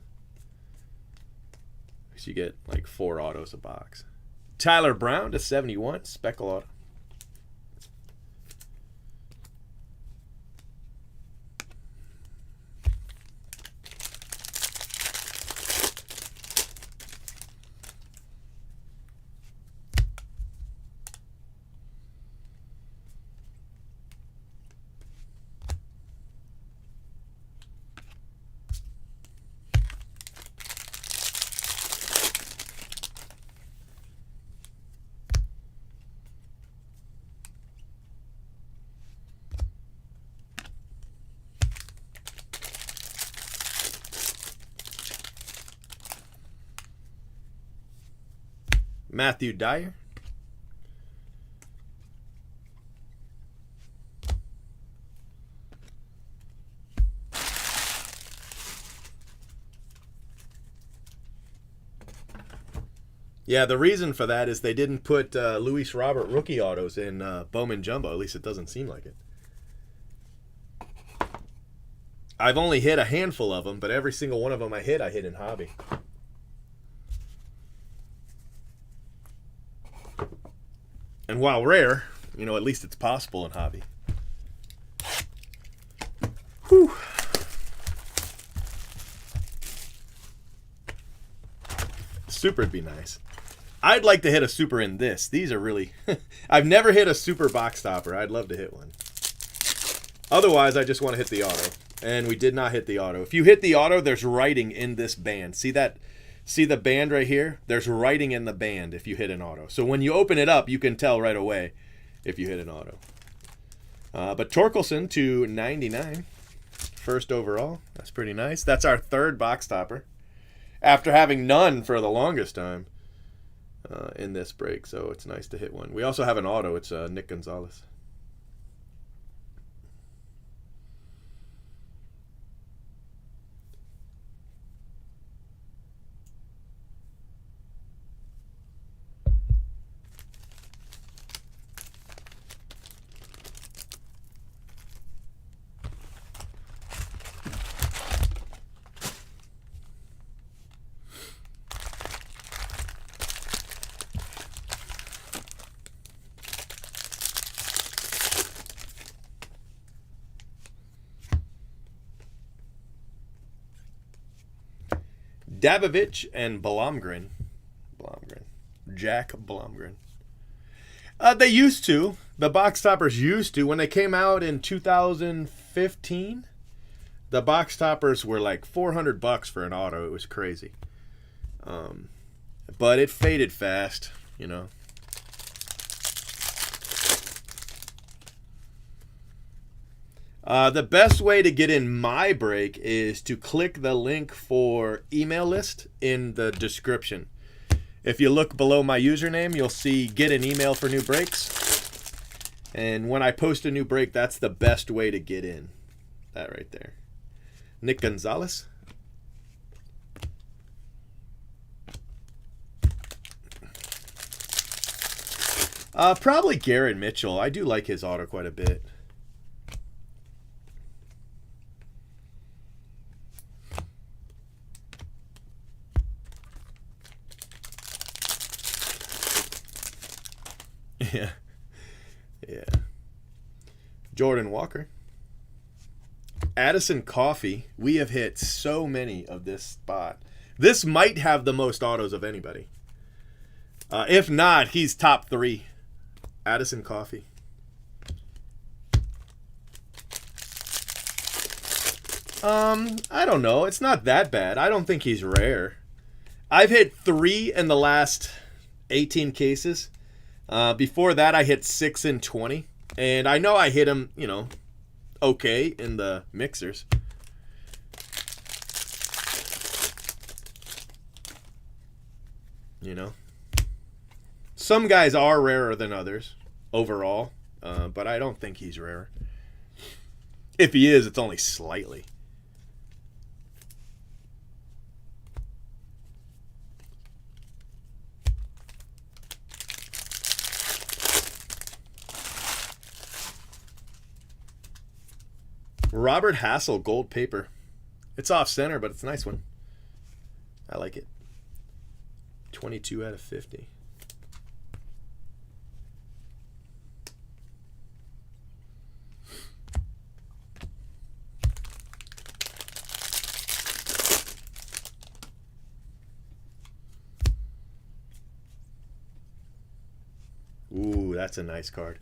Because you get like 4 autos a box. Tyler Brown to 71. Speckle auto. Matthew Dyer. Yeah, the reason for that is they didn't put Luis Robert rookie autos in Bowman Jumbo. At least it doesn't seem like it. I've only hit a handful of them, but every single one of them I hit in hobby. And while rare, you know, at least it's possible in hobby. Whew. Super'd be nice. I'd like to hit a super in this. These are really... I've never hit a super box topper. I'd love to hit one. Otherwise, I just want to hit the auto. And we did not hit the auto. If you hit the auto, there's writing in this band. See that? See the band right here? There's writing in the band if you hit an auto. So when you open it up, you can tell right away if you hit an auto. But Torkelson to 99. First overall. That's pretty nice. That's our third box topper. After having none for the longest time in this break. So it's nice to hit one. We also have an auto. It's Nick Gonzalez. Dabovich and Blomgren. Jack Blomgren. They used to. The box toppers used to. When they came out in 2015, the box toppers were like $400 for an auto. It was crazy. But it faded fast, you know. The best way to get in my break is to click the link for email list in the description. If you look below my username, you'll see get an email for new breaks. And when I post a new break, that's the best way to get in. That right there. Nick Gonzalez. Probably Garrett Mitchell. I do like his auto quite a bit. Yeah. Yeah. Jordan Walker. Addison Coffee. We have hit so many of this spot. This might have the most autos of anybody. If not, he's top 3. Addison Coffee. I don't know. It's not that bad. I don't think he's rare. I've hit 3 in the last 18 cases. Before that, I hit 6 in 20. And I know I hit him, you know, okay in the mixers. You know. Some guys are rarer than others overall. But I don't think he's rare. If he is, it's only slightly. Robert Hassel gold paper. It's off center, but it's a nice one. I like it. 22 out of 50. Ooh, that's a nice card.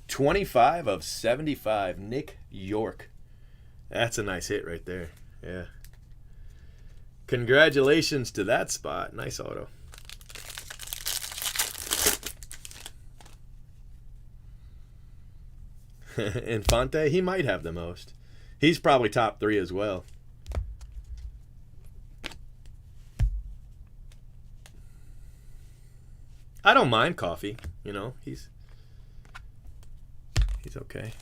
25 of 75. Nick York. That's a nice hit right there. Yeah. Congratulations to that spot. Nice auto. Infante, he might have the most. He's probably top 3 as well. I don't mind Coffee. You know, he's okay.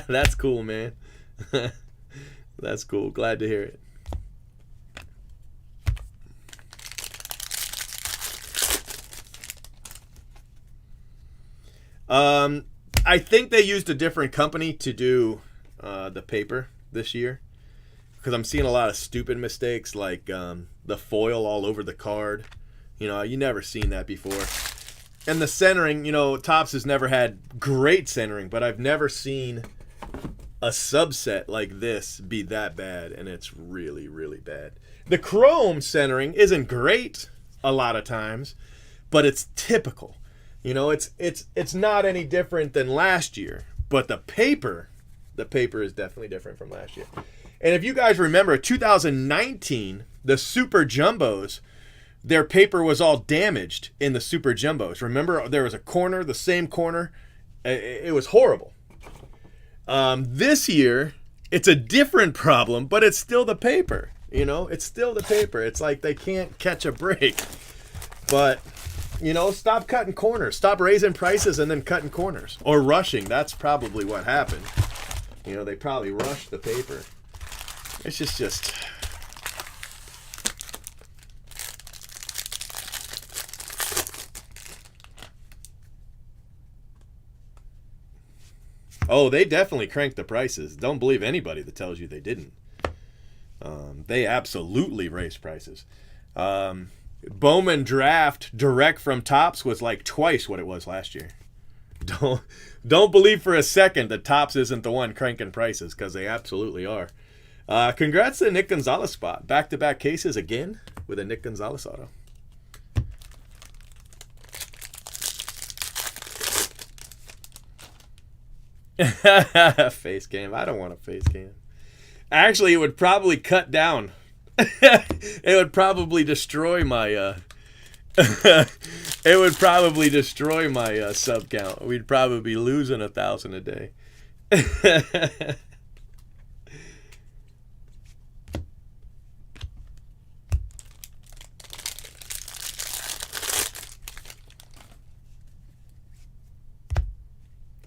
That's cool, man. That's cool. Glad to hear it. I think they used a different company to do the paper this year, because I'm seeing a lot of stupid mistakes, like the foil all over the card. You know, you never seen that before. And the centering, you know, Topps has never had great centering, but I've never seen a subset like this be that bad, and it's really, really bad. The chrome centering isn't great a lot of times, but it's typical. You know, it's not any different than last year, but the paper is definitely different from last year. And if you guys remember, 2019, the Super Jumbos, their paper was all damaged in the Super Jumbos. Remember, there was a corner, the same corner. It was horrible. This year, it's a different problem, but it's still the paper. You know, it's still the paper. It's like they can't catch a break. But, you know, stop cutting corners. Stop raising prices and then cutting corners. Or rushing. That's probably what happened. You know, they probably rushed the paper. It's just... Oh, they definitely cranked the prices. Don't believe anybody that tells you they didn't. They absolutely raised prices. Bowman Draft direct from Topps was like twice what it was last year. Don't believe for a second that Topps isn't the one cranking prices, because they absolutely are. Congrats to Nick Gonzalez spot. Back-to-back cases again with a Nick Gonzalez auto. Face cam. I don't want a face cam. Actually, it would probably cut down. It would probably destroy my it would probably destroy my sub count. We'd probably be losing 1,000 a day.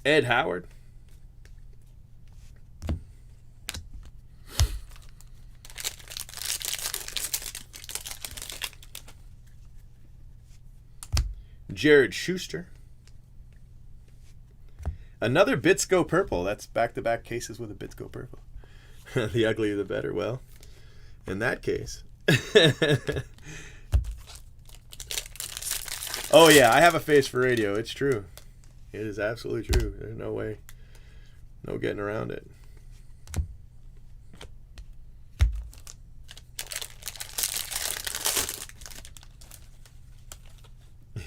Ed Howard. Jared Schuster. Another Bitsko purple. That's back-to-back cases with a Bitsko purple. The uglier the better. Well, in that case. Oh, yeah, I have a face for radio. It's true. It is absolutely true. There's no way. No getting around it.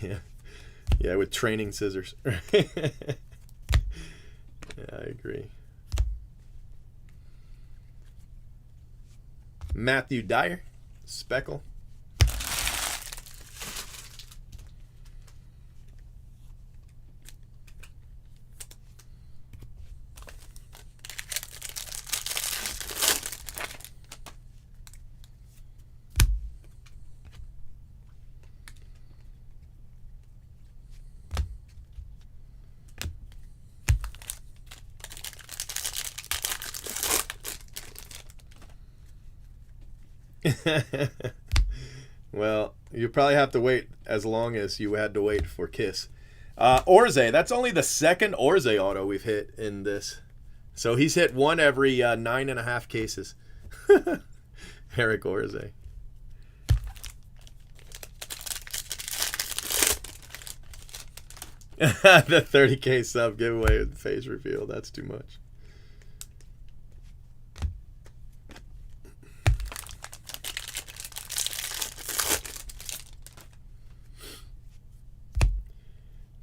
Yeah. Yeah, with training scissors. Yeah, I agree. Matthew Dyer, Speckle. Well, you probably have to wait as long as you had to wait for Kiss. Orze, that's only the second Orze auto we've hit in this. So he's hit one every 9.5 cases. Eric Orze. The 30K sub giveaway with face reveal. That's too much.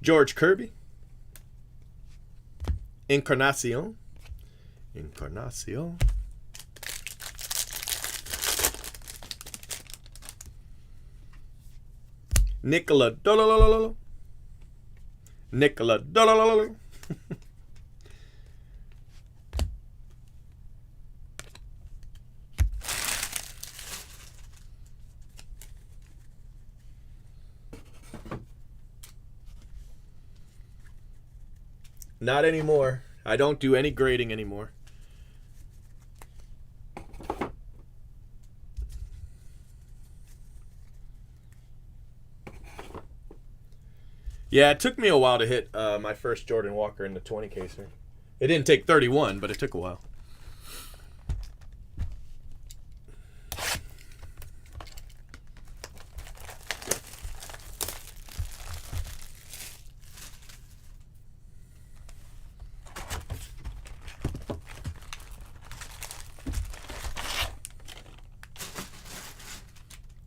George Kirby. Encarnacion. Nicola Dolololo. Nicola Dolololo. Not anymore. I don't do any grading anymore. Yeah, it took me a while to hit my first Jordan Walker in the 20 caser. It didn't take 31, but it took a while.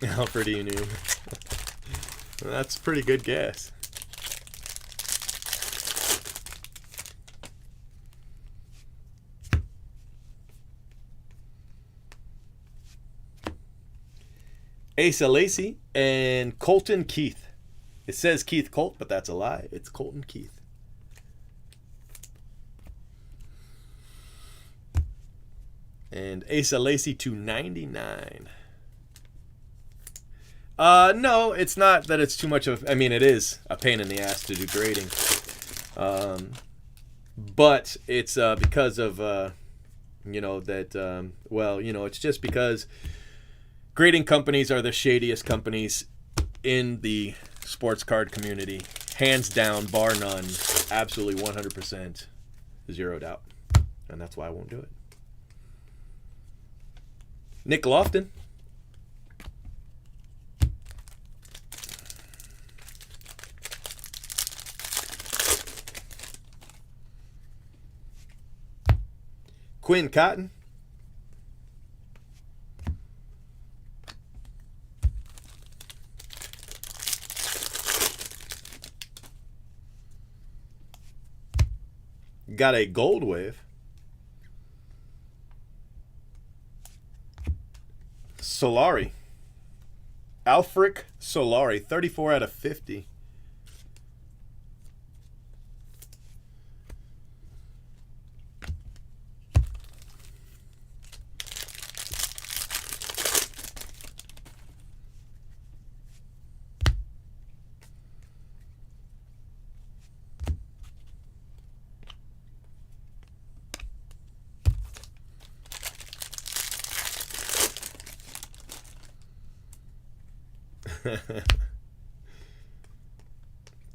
Alfred Enu. That's a pretty good guess. Asa Lacey and Colton Keith. It says Keith Colt, but that's a lie. It's Colton Keith. And Asa Lacey to 99. No, it's not that it's too much of... I mean, it is a pain in the ass to do grading. But it's because of, it's just because grading companies are the shadiest companies in the sports card community. Hands down, bar none. Absolutely 100% zeroed out. And that's why I won't do it. Nick Lofton. Quinn Cotton. Got a gold wave. Solari. Alfric Solari, 34 out of 50.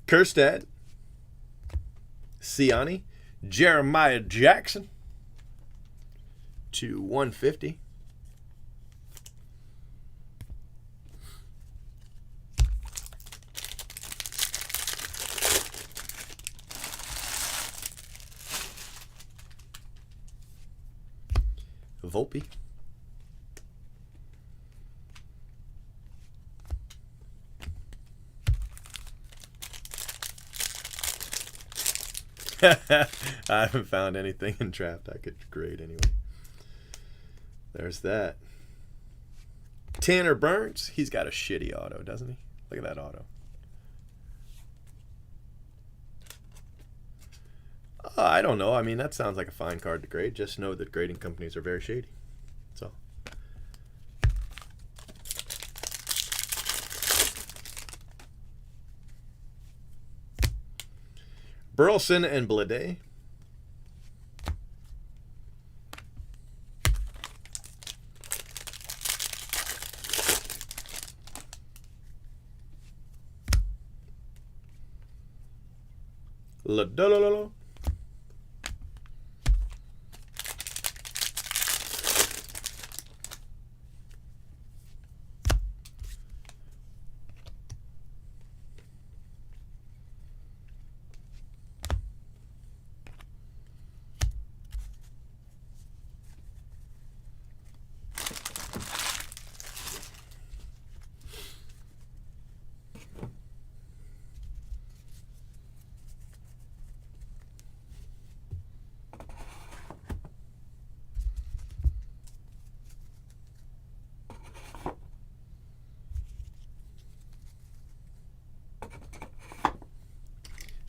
Kerstad, Siani, Jeremiah Jackson to 150. Volpe. I haven't found anything in draft I could grade anyway. There's that. Tanner Burns. He's got a shitty auto, doesn't he? Look at that auto. I don't know. I mean, that sounds like a fine card to grade. Just know that grading companies are very shady. That's all. Burleson and Blade. La-da-la-la-la.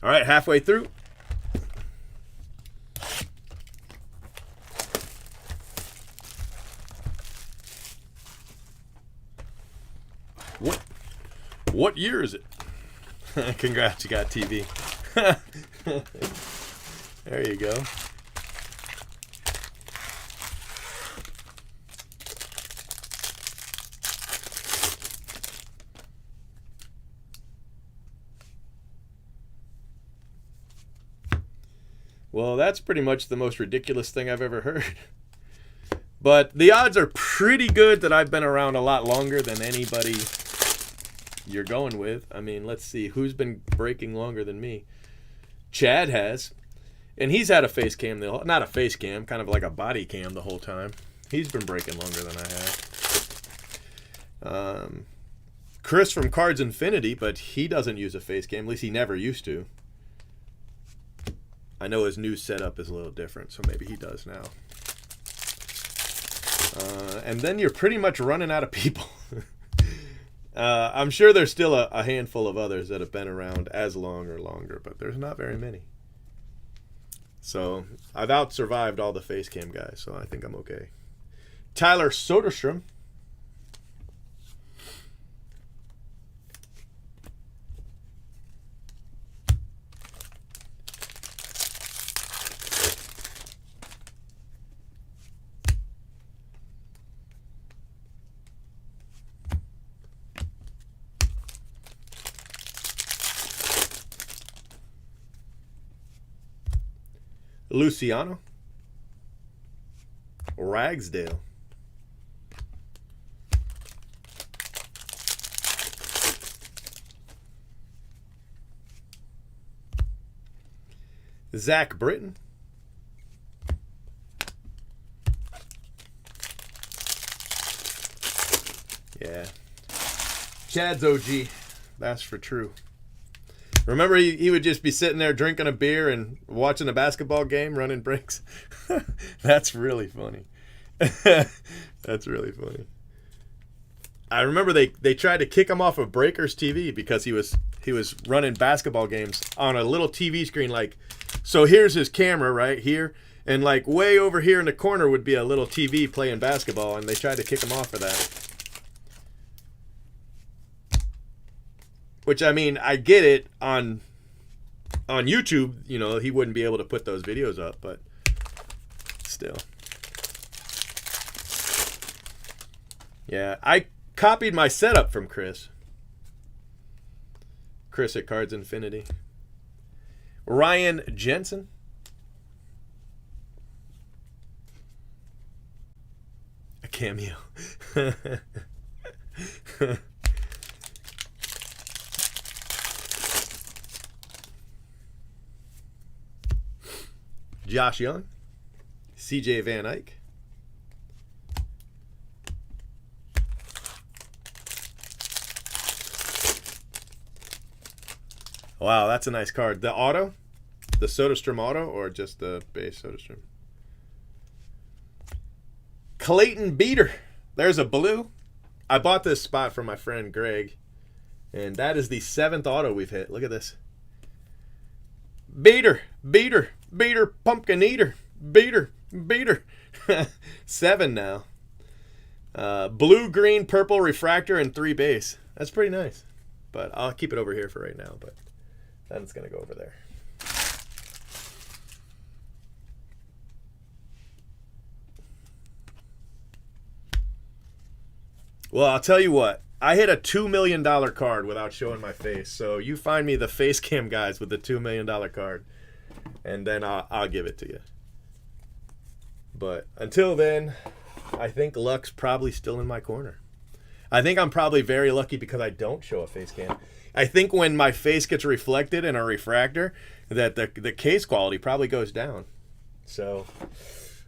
All right, halfway through. What year is it? Congrats, you got TV. There you go. Well, that's pretty much the most ridiculous thing I've ever heard. But the odds are pretty good that I've been around a lot longer than anybody you're going with. I mean, let's see. Who's been breaking longer than me? Chad has. And he's had a face cam. Not a face cam, kind of like a body cam the whole time. He's been breaking longer than I have. Chris from Cards Infinity, but he doesn't use a face cam. At least he never used to. I know his new setup is a little different, so maybe he does now. And then you're pretty much running out of people. I'm sure there's still a handful of others that have been around as long or longer, but there's not very many. So I've out-survived all the face cam guys, so I think I'm okay. Tyler Soderstrom. Luciano. Ragsdale. Zach Britton. Yeah. Chad's OG. That's for true. Remember, he would just be sitting there drinking a beer and watching a basketball game, running breaks. That's really funny. That's really funny. I remember they tried to kick him off of Breakers TV because he was running basketball games on a little TV screen. Like, so here's his camera right here, and like way over here in the corner would be a little TV playing basketball, and they tried to kick him off for that. Which, I mean, I get it on YouTube, you know, he wouldn't be able to put those videos up, but still. Yeah, I copied my setup from Chris. Chris at Cards Infinity. Ryan Jensen. A cameo. Josh Young, CJ Van Eyck, wow, that's a nice card. The auto, the SodaStream auto, or just the base SodaStream? Clayton Beater, there's a blue. I bought this spot from my friend Greg, and that is the 7th auto we've hit. Look at this. Beater, beater, beater, pumpkin eater, beater, beater. 7 now. Blue, green, purple, refractor, and 3 base. That's pretty nice. But I'll keep it over here for right now. But then it's going to go over there. Well, I'll tell you what. I hit a $2 million card without showing my face. So you find me the face cam guys with the $2 million card. And then I'll give it to you. But until then, I think luck's probably still in my corner. I think I'm probably very lucky because I don't show a face cam. I think when my face gets reflected in a refractor, that the case quality probably goes down. So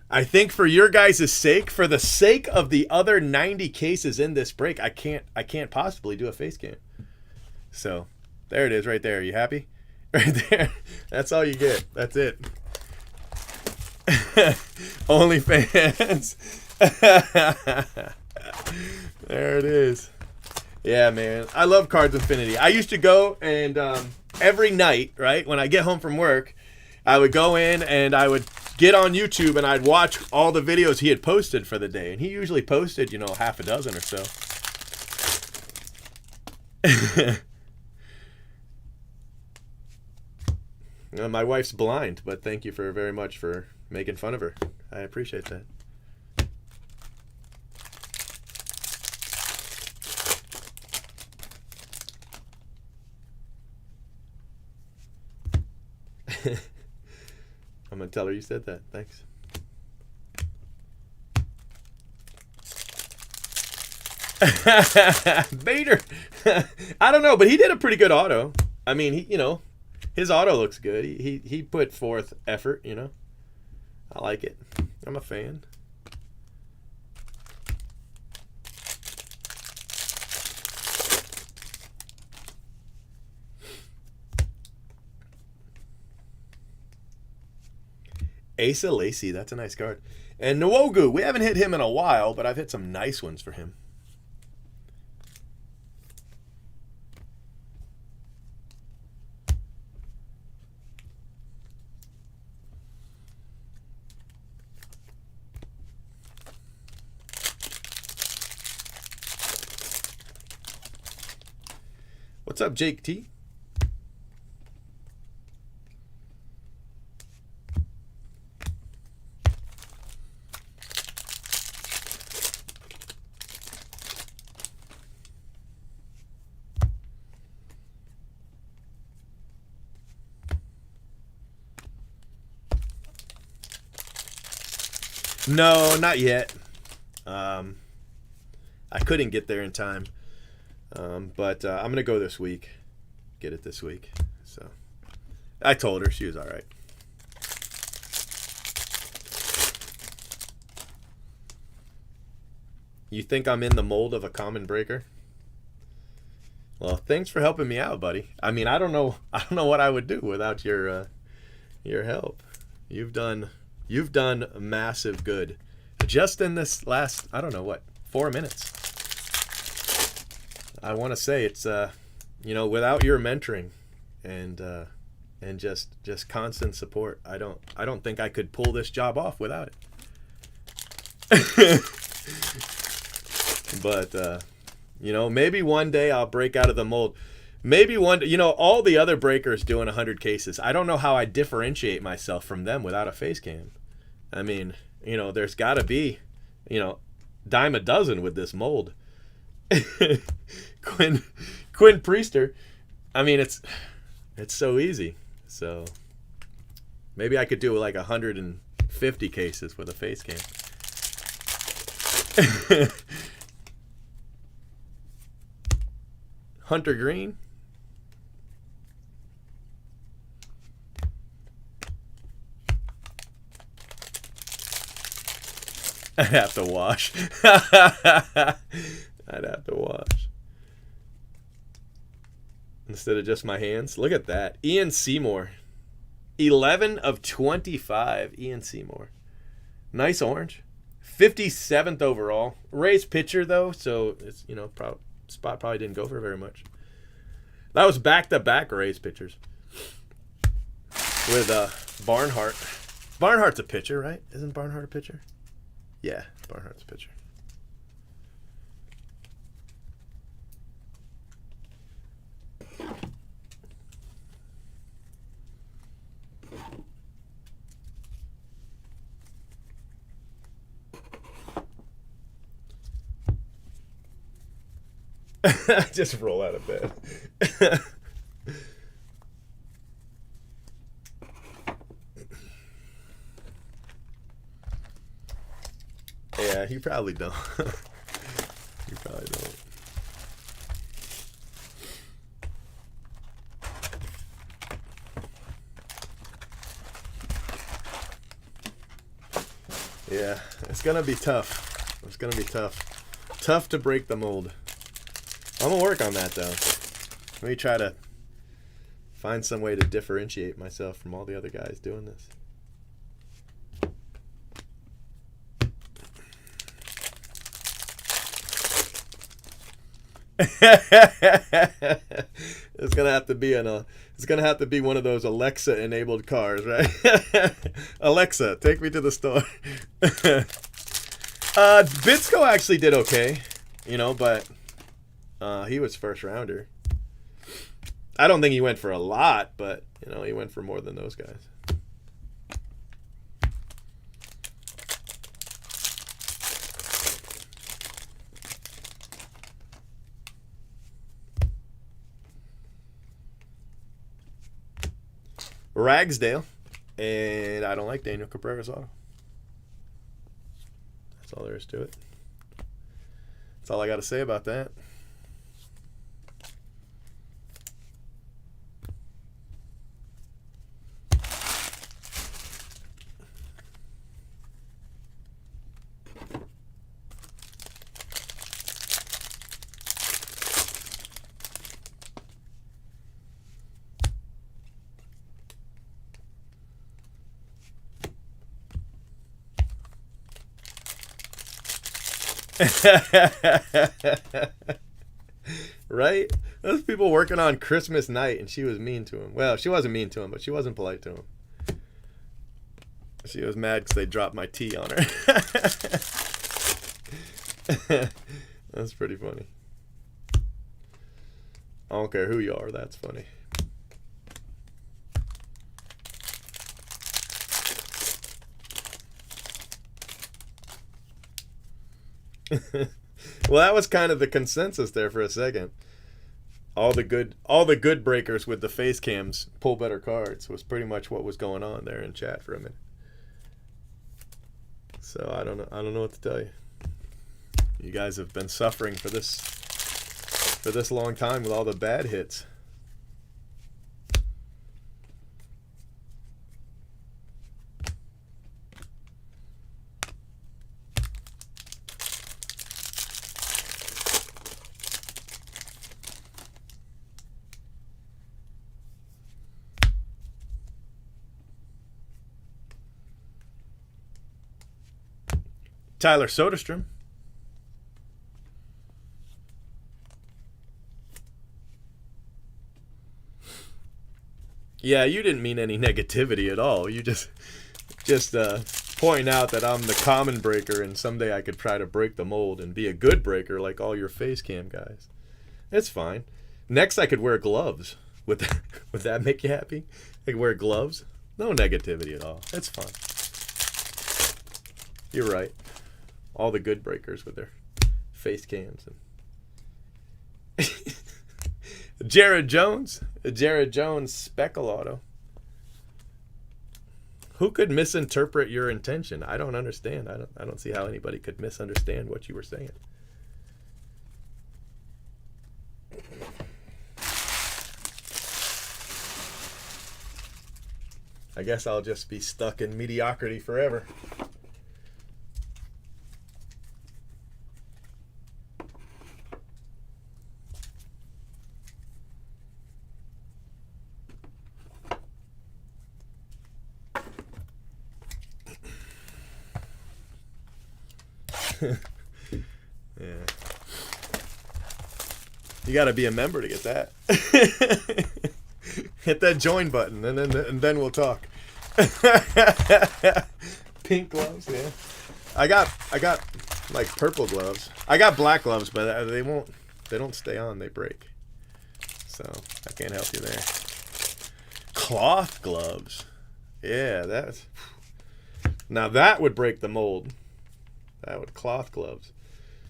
I think for your guys' sake, for the sake of the other 90 cases in this break, I can't possibly do a face cam. So there it is right there. You happy? Right there. That's all you get. That's it. OnlyFans. There it is. Yeah, man. I love Cards Infinity. I used to go and every night, right, when I get home from work, I would go in and I would get on YouTube and I'd watch all the videos he had posted for the day. And he usually posted, half a dozen or so. My wife's blind, but thank you very much for making fun of her. I appreciate that. I'm going to tell her you said that. Thanks. Bader. I don't know, but he did a pretty good auto. I mean, his auto looks good. He put forth effort, I like it. I'm a fan. Asa Lacey, that's a nice card. And Nwogu, we haven't hit him in a while, but I've hit some nice ones for him. What's up, Jake T? No, not yet. I couldn't get there in time. But I'm going to go this week. Get it this week. So I told her she was all right. You think I'm in the mold of a common breaker? Well, thanks for helping me out, buddy. I mean, I don't know what I would do without your help. You've done massive good just in this last, I don't know what, 4 minutes. I want to say it's without your mentoring and just constant support, I don't think I could pull this job off without it. But maybe one day I'll break out of the mold. Maybe all the other breakers doing 100 cases, I don't know how I differentiate myself from them without a face cam. I mean, there's got to be, dime a dozen with this mold. Quinn Priester, I mean, it's so easy. So maybe I could do like 150 cases with a face cam. Hunter Green. I'd have to wash. I'd have to wash. Instead of just my hands. Look at that. Ian Seymour. 11 of 25. Ian Seymour. Nice orange. 57th overall. Ray's pitcher, though, so it's, spot probably didn't go for very much. That was back-to-back Rays pitchers. With Barnhart. Barnhart's a pitcher, right? Isn't Barnhart a pitcher? Yeah, Barnhart's a pitcher. Just roll out of bed. Yeah, you probably don't. You probably don't. Yeah, it's gonna be tough. It's gonna be tough. Tough to break the mold. I'm gonna work on that though. Let me try to find some way to differentiate myself from all the other guys doing this. It's gonna have to be one of those Alexa enabled cars, right? Alexa, take me to the store. Bitsko actually did okay, but he was first rounder. I don't think he went for a lot, but he went for more than those guys. Ragsdale, and I don't like Daniel Cabrera's auto. That's all there is to it. That's all I got to say about that. Right? Those people working on Christmas night, and she was mean to him. Well, she wasn't mean to him, but she wasn't polite to him. She was mad because they dropped my tea on her. That's pretty funny. I don't care who you are, that's funny. Well, that was kind of the consensus there for a second. All the good breakers with the face cams pull better cards was pretty much what was going on there in chat for a minute. So I don't know what to tell you. You guys have been suffering for this long time with all the bad hits. Tyler Soderstrom. Yeah, you didn't mean any negativity at all. You just point out that I'm the common breaker, and someday I could try to break the mold and be a good breaker like all your face cam guys. It's fine. Next, I could wear gloves. Would that make you happy? I could wear gloves. No negativity at all. It's fun. You're right. All the good breakers with their face cams and Jared Jones Speckle Auto. Who could misinterpret your intention? I don't understand. I don't see how anybody could misunderstand what you were saying. I guess I'll just be stuck in mediocrity forever. Yeah. You got to be a member to get that. Hit that join button, and then we'll talk. Pink gloves, yeah. I got like purple gloves. I got black gloves, but they don't stay on. They break. So I can't help you there. Cloth gloves. Yeah, now that would break the mold. That would cloth gloves.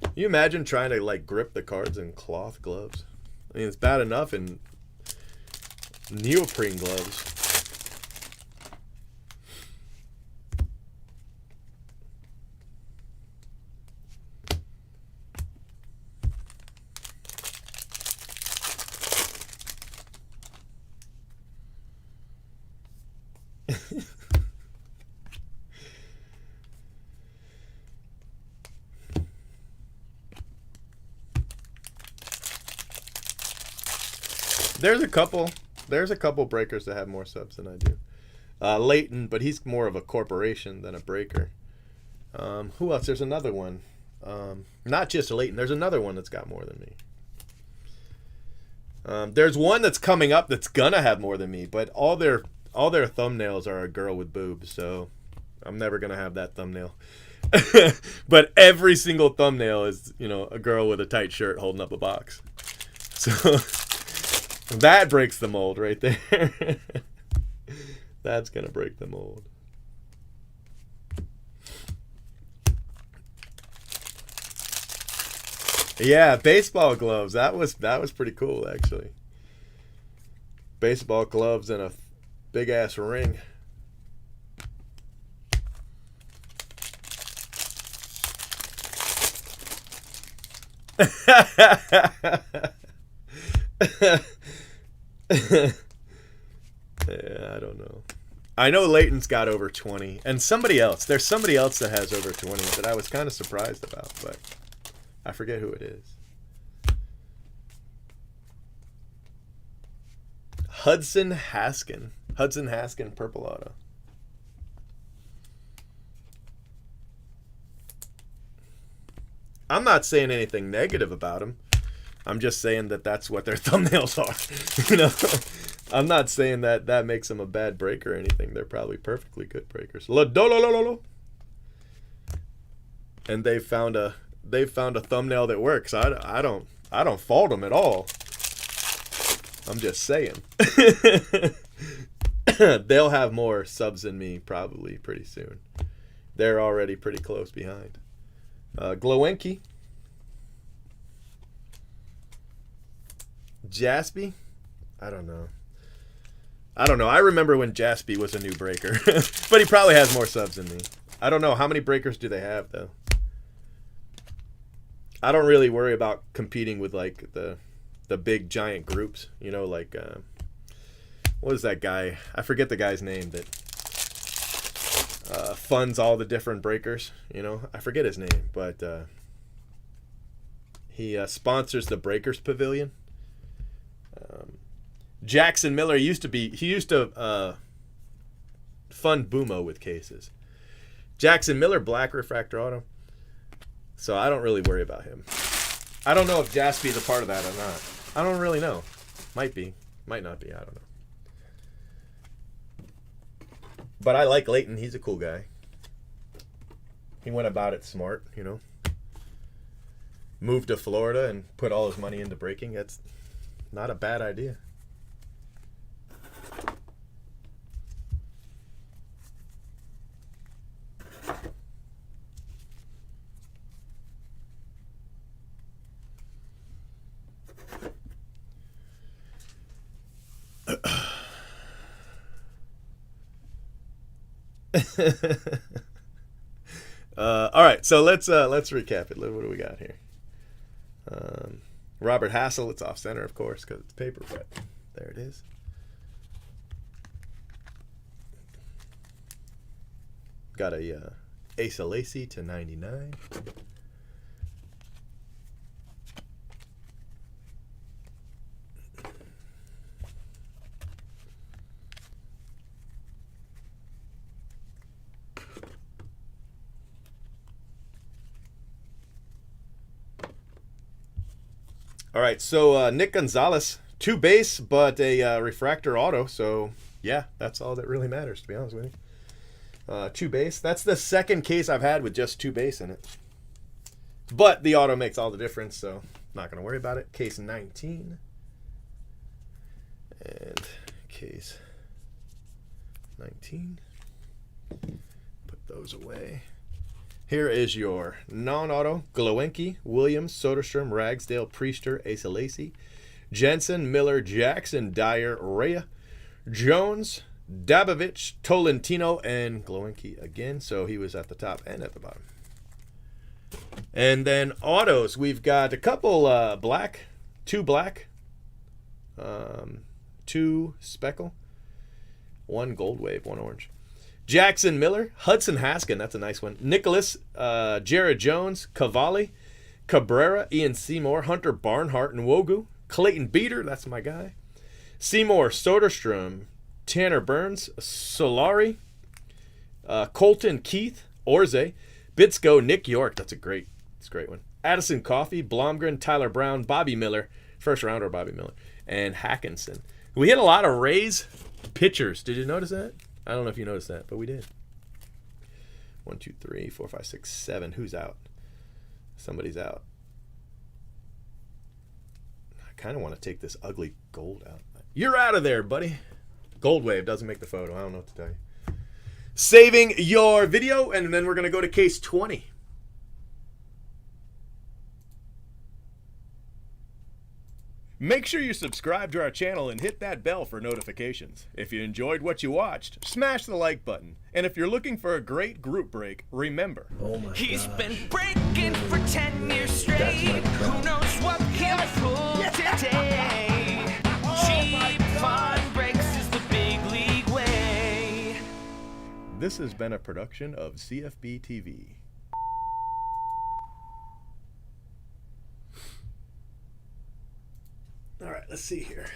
Can you imagine trying to like grip the cards in cloth gloves? I mean, it's bad enough in neoprene gloves. There's a couple breakers that have more subs than I do. Leighton, but he's more of a corporation than a breaker. Who else? There's another one. Not just Leighton. There's another one that's got more than me. There's one that's coming up that's gonna have more than me, but all their thumbnails are a girl with boobs, so I'm never gonna have that thumbnail. But every single thumbnail is, a girl with a tight shirt holding up a box. So that breaks the mold right there. That's gonna break the mold. Yeah, baseball gloves. That was pretty cool, actually. Baseball gloves and a big ass ring. Yeah, I don't know. I know Leighton's got over 20, and there's somebody else that has over 20 that I was kind of surprised about, but I forget who it is. Hudson Haskin Purple Auto. I'm not saying anything negative about him. I'm just saying that that's what their thumbnails are. I'm not saying that makes them a bad breaker or anything. They're probably perfectly good breakers. And they found a thumbnail that works. I don't fault them at all. I'm just saying. They'll have more subs than me probably pretty soon. They're already pretty close behind. Glowenke. Jaspy? I don't know. I remember when Jaspy was a new breaker. But he probably has more subs than me. I don't know. How many breakers do they have, though? I don't really worry about competing with, like, the big, giant groups. What is that guy? I forget the guy's name that funds all the different breakers. I forget his name, but he sponsors the Breakers Pavilion. Jackson Miller used to fund Boomo with cases. Jackson Miller, Black Refractor Auto. So I don't really worry about him. I don't know if Jaspy's a part of that or not. I don't really know. Might be. Might not be. I don't know. But I like Leighton. He's a cool guy. He went about it smart, you know. Moved to Florida and put all his money into breaking. That's not a bad idea. All right, so let's recap it. What do we got here? Robert Hassel. It's off center, of course, because it's paper, but there it is. Got a Asa Lacy to 99. All right, so Nick Gonzalez, 2 base, but a refractor auto. So, yeah, that's all that really matters, to be honest with you. 2 base. That's the second case I've had with just 2 base in it. But the auto makes all the difference, so not going to worry about it. Case 19. And case 19. Put those away. Here is your non-auto: Glowinky, Williams, Soderstrom, Ragsdale, Priester, Asa Lacy, Jensen, Miller, Jackson, Dyer, Rea, Jones, Dabovich, Tolentino, and Glowinky again. So he was at the top and at the bottom. And then autos, we've got a couple black, 2 black, 2 speckle, 1 gold wave, 1 orange. Jackson Miller, Hudson Haskin, that's a nice one. Nicholas, Jared Jones, Cavalli, Cabrera, Ian Seymour, Hunter Barnhart, and Wogu. Clayton Beater, that's my guy. Seymour, Soderstrom, Tanner Burns, Solari, Colton Keith, Orze, Bitsko, Nick York, that's a great one. Addison Coffey, Blomgren, Tyler Brown, Bobby Miller, first rounder Bobby Miller, and Hackinson. We hit a lot of Rays pitchers. Did you notice that? I don't know if you noticed that, but we did. 1, 2, 3, 4, 5, 6, 7. Who's out? Somebody's out. I kind of want to take this ugly gold out. You're out of there, buddy. Gold wave doesn't make the photo. I don't know what to tell you. Saving your video, and then we're going to go to case 20. Make sure you subscribe to our channel and hit that bell for notifications. If you enjoyed what you watched, smash the like button. And if you're looking for a great group break, remember, He's been breaking for 10 years straight. Who knows what he'll pull today? Cheap fun breaks is the big league way. this has been a production of CFB TV. All right, let's see here.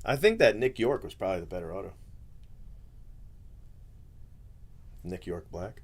I think that Nick York was probably the better auto. Nick York Black.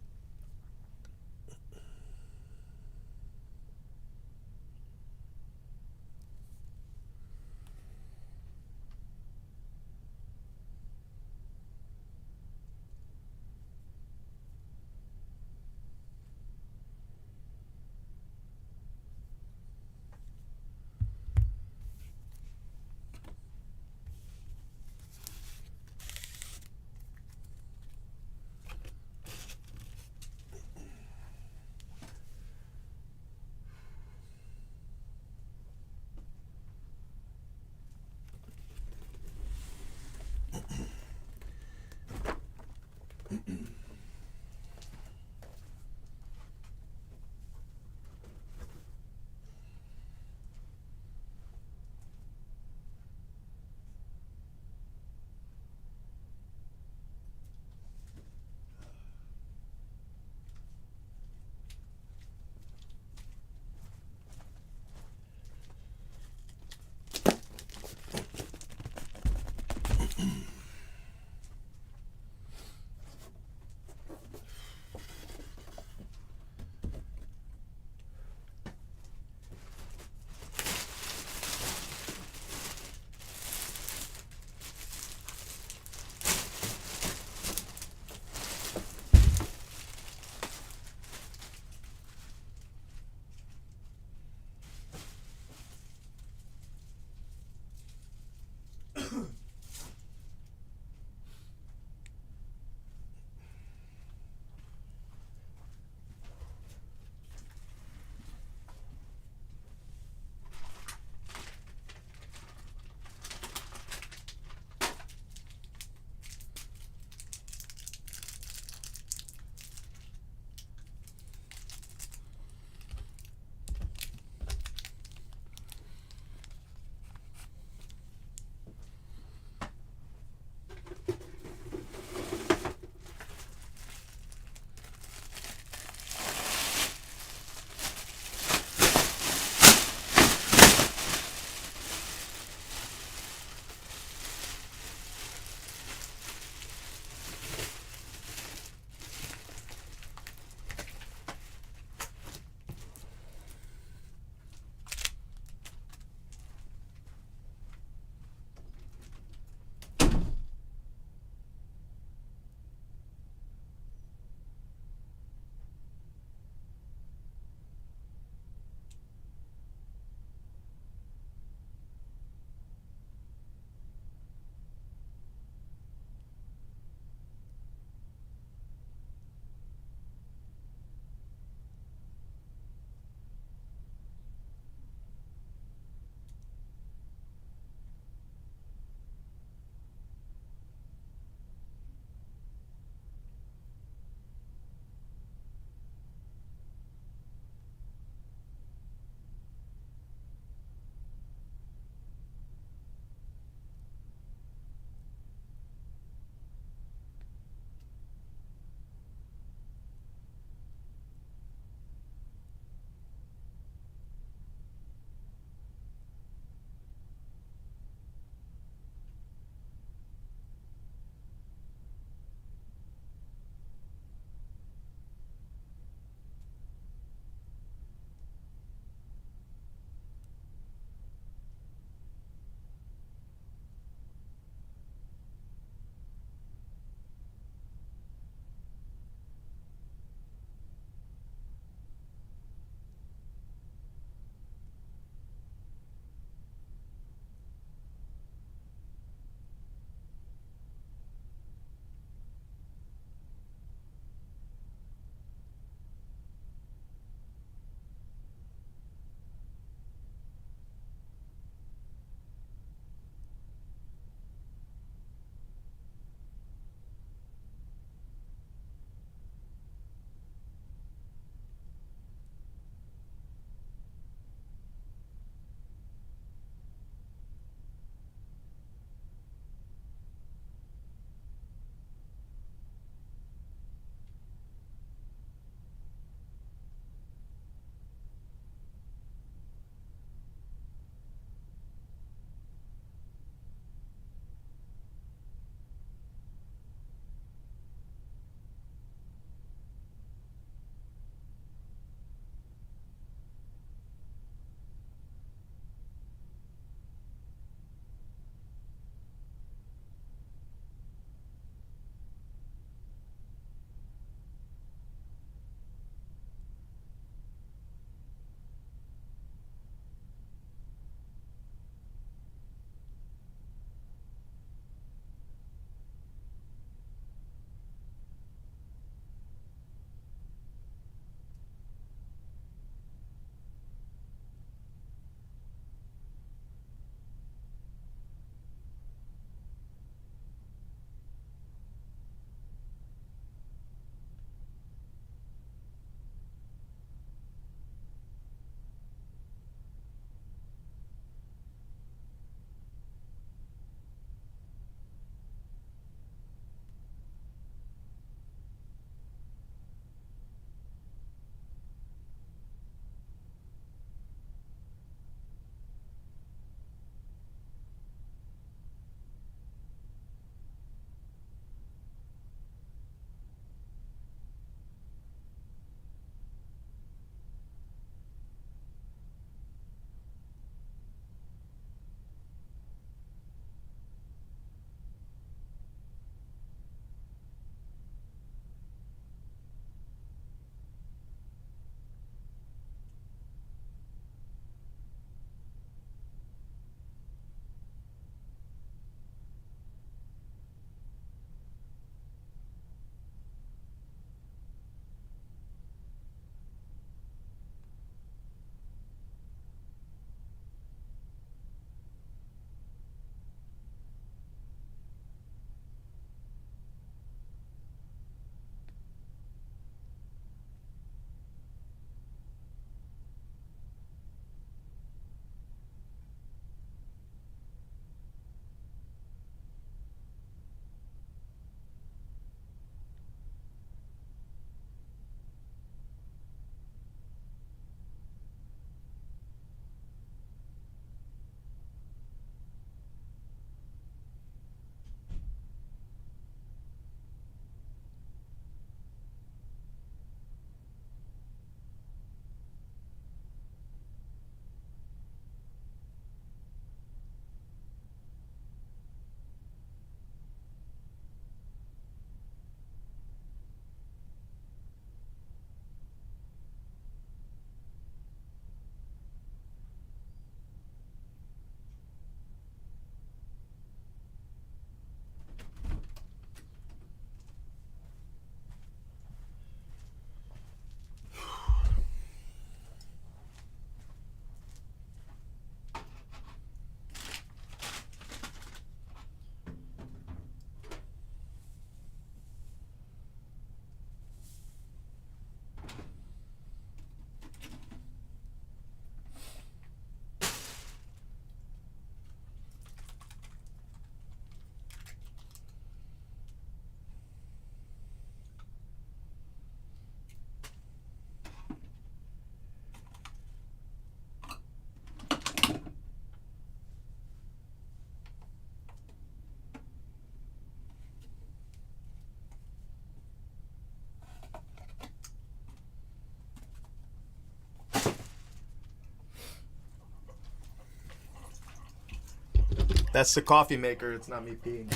That's the coffee maker. It's not me peeing.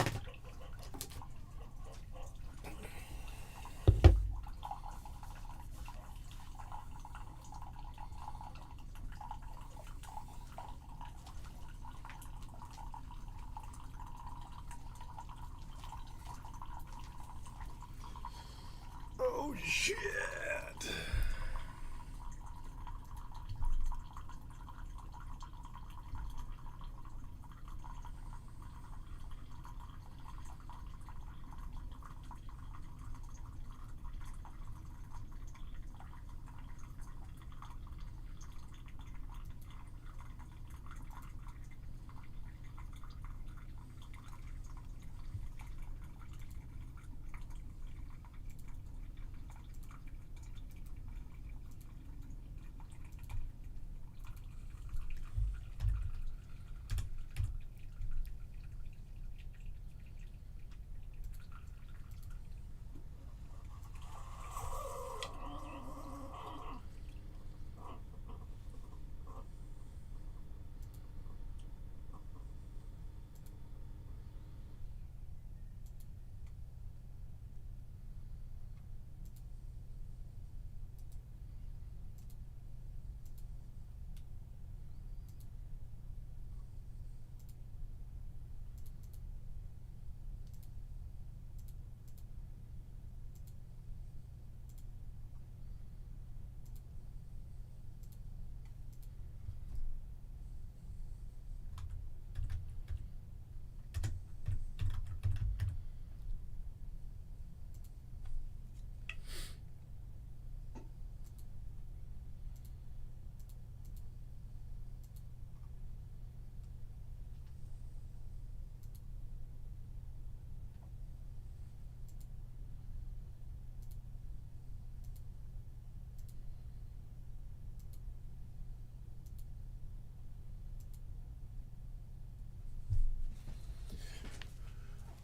Oh, shit.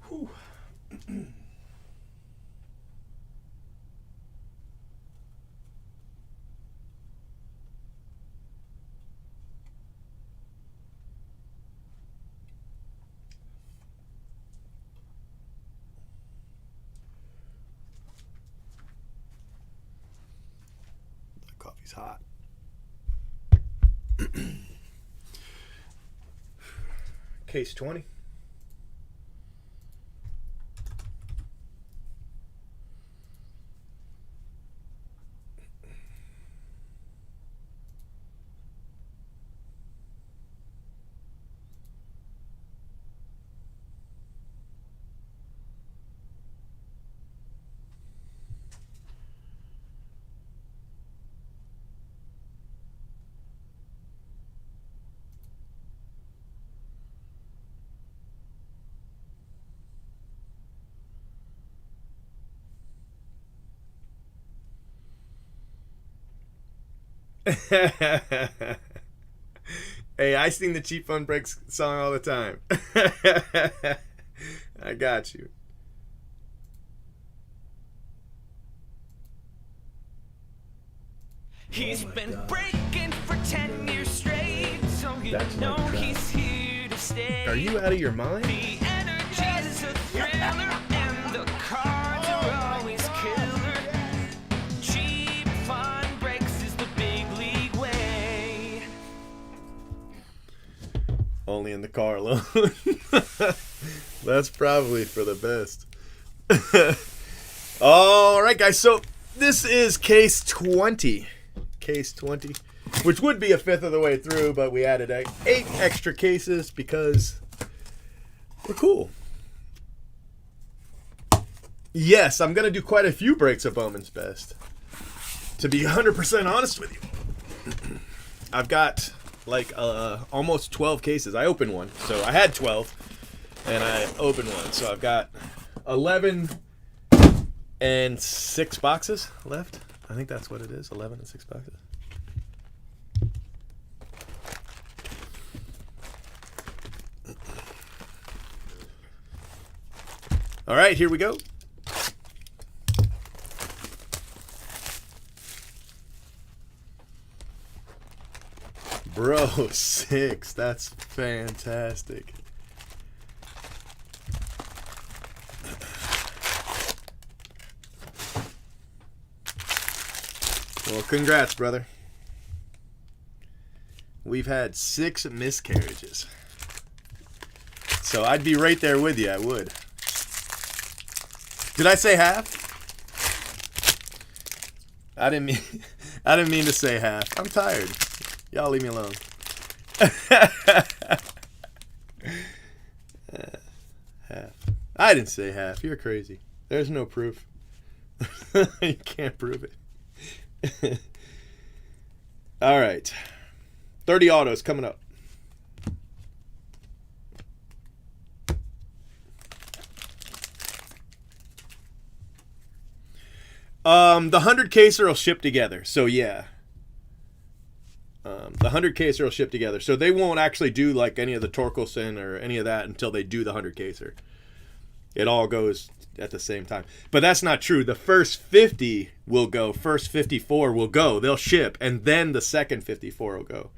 Whew. That coffee's hot. Case 20. Hey, I sing the Cheap Fun Breaks song all the time. I got you. He's been breaking for 10 years straight, so you know he's here to stay. Are you out of your mind? The energy's a thriller, and the cards are always killer. Cheap Fun Breaks is the big league way. Only in the car alone. That's probably for the best. All right, guys. So this is case 20. Case 20, which would be a fifth of the way through, but we added 8 extra cases because we're cool. Yes, I'm going to do quite a few breaks of Bowman's Best. To be 100% honest with you, I've got like almost 12 cases. I opened one, so I had 12, and I opened one. So I've got 11 and 6 boxes left. I think that's what it is, 11 and 6 boxes. All right, here we go. Bro, 6. That's fantastic. Well, congrats, brother. We've had 6 miscarriages. So I'd be right there with you, I would. Did I say half? I didn't mean to say half. I'm tired. Y'all leave me alone. Half. I didn't say half. You're crazy. There's no proof. You can't prove it. All right. 30 autos coming up. The 100 caser will ship together. So yeah. The 100 caser will ship together. So they won't actually do like any of the Torkelson or any of that until they do the 100 caser. It all goes at the same time. But that's not true. The first 50 will go. First 54 will go. They'll ship. And then the second 54 will go.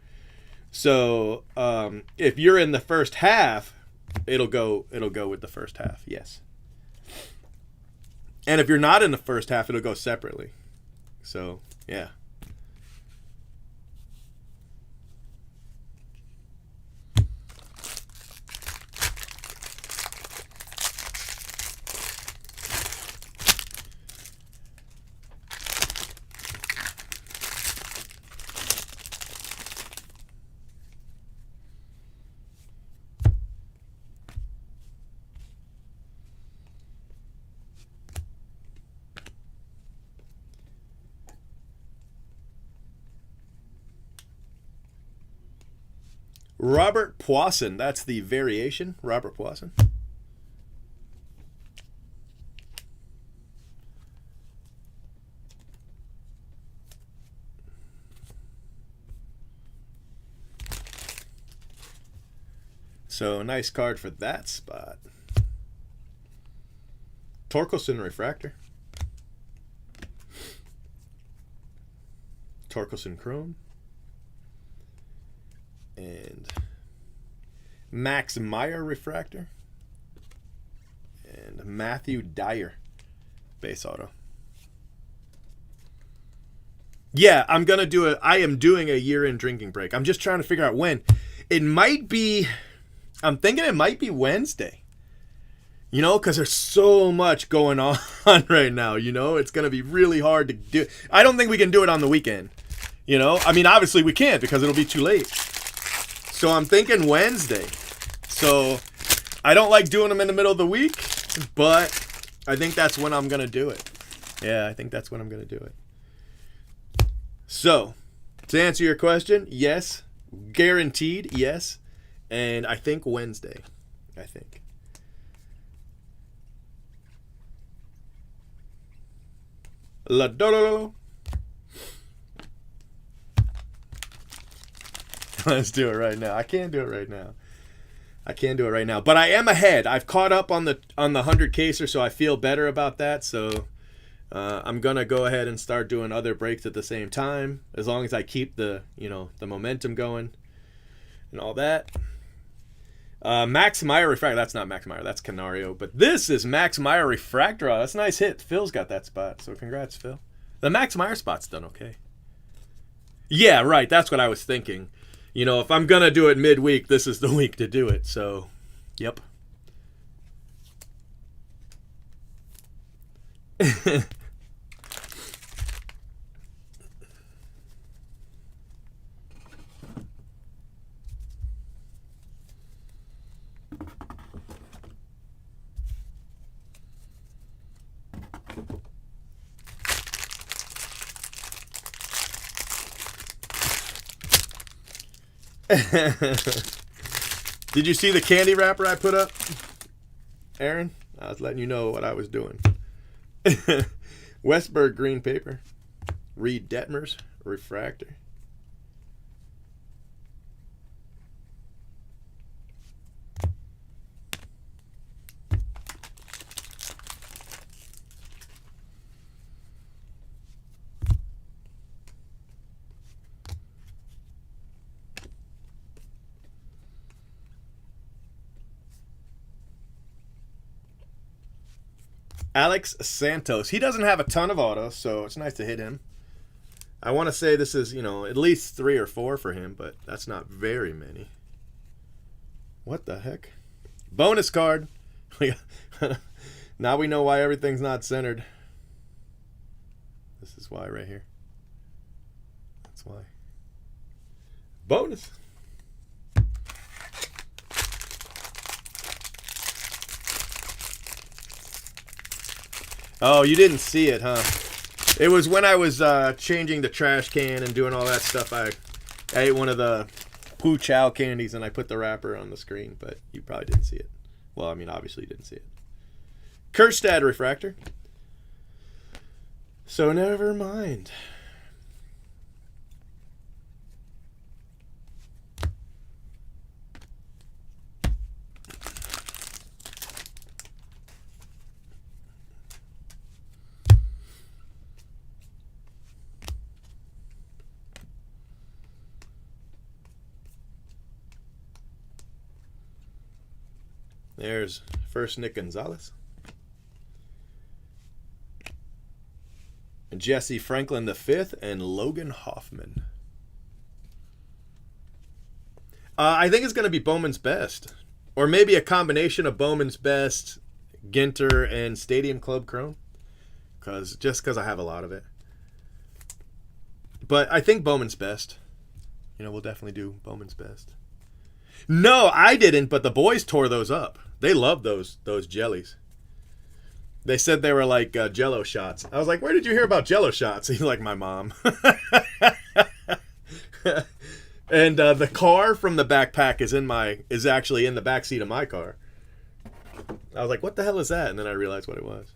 So if you're in the first half, it'll go with the first half. Yes. And if you're not in the first half, it'll go separately. So, yeah. Robert Poisson. That's the variation. Robert Poisson. So, nice card for that spot. Torkelson Refractor. Torkelson Chrome. And Max Meyer Refractor. And Matthew Dyer base auto. Yeah, I'm going to do I am doing a year-end drinking break. I'm just trying to figure out when. It might be, I'm thinking it might be Wednesday. You know, because there's so much going on right now, you know. It's going to be really hard to do. I don't think we can do it on the weekend. You know, I mean, obviously we can't because it'll be too late. So I'm thinking Wednesday. So I don't like doing them in the middle of the week, but I think that's when I'm going to do it. Yeah, I think that's when I'm going to do it. So to answer your question, yes. Guaranteed, yes. And I think Wednesday. I think. La do. Let's do it right now. I can't do it right now. But I am ahead. I've caught up on the 100 caser, so I feel better about that. So I'm gonna go ahead and start doing other breaks at the same time, as long as I keep the momentum going and all that. Max Meyer Refractor. That's not Max Meyer. That's Canario. But this is Max Meyer Refractor. That's a nice hit. Phil's got that spot. So congrats, Phil. The Max Meyer spot's done okay. Yeah, right. That's what I was thinking. You know, if I'm going to do it midweek, this is the week to do it. So, yep. Did you see the candy wrapper I put up, Aaron? I was letting you know what I was doing. Westberg green paper. Reed Detmers refractor. Alex Santos. He doesn't have a ton of autos, so it's nice to hit him. I want to say this is, you know, at least 3 or 4 for him, but that's not very many. What the heck? Bonus card. Now we know why everything's not centered. This is why right here. That's why. Bonus. Oh, you didn't see it, huh? It was when I was changing the trash can and doing all that stuff. I ate one of the Poo Chow candies and I put the wrapper on the screen, but you probably didn't see it. Well, I mean, obviously you didn't see it. Kerstad refractor. So never mind. There's first Nick Gonzalez. Jesse Franklin V and Logan Hoffman. I think it's going to be Bowman's Best. Or maybe a combination of Bowman's Best, Ginter, and Stadium Club Chrome. Just because I have a lot of it. But I think Bowman's Best. You know, we'll definitely do Bowman's Best. No, I didn't, but the boys tore those up. They love those jellies. They said they were like Jello shots. I was like, where did you hear about Jello shots? He's like, my mom. And the car from the backpack is actually in the backseat of my car. I was like, what the hell is that? And then I realized what it was.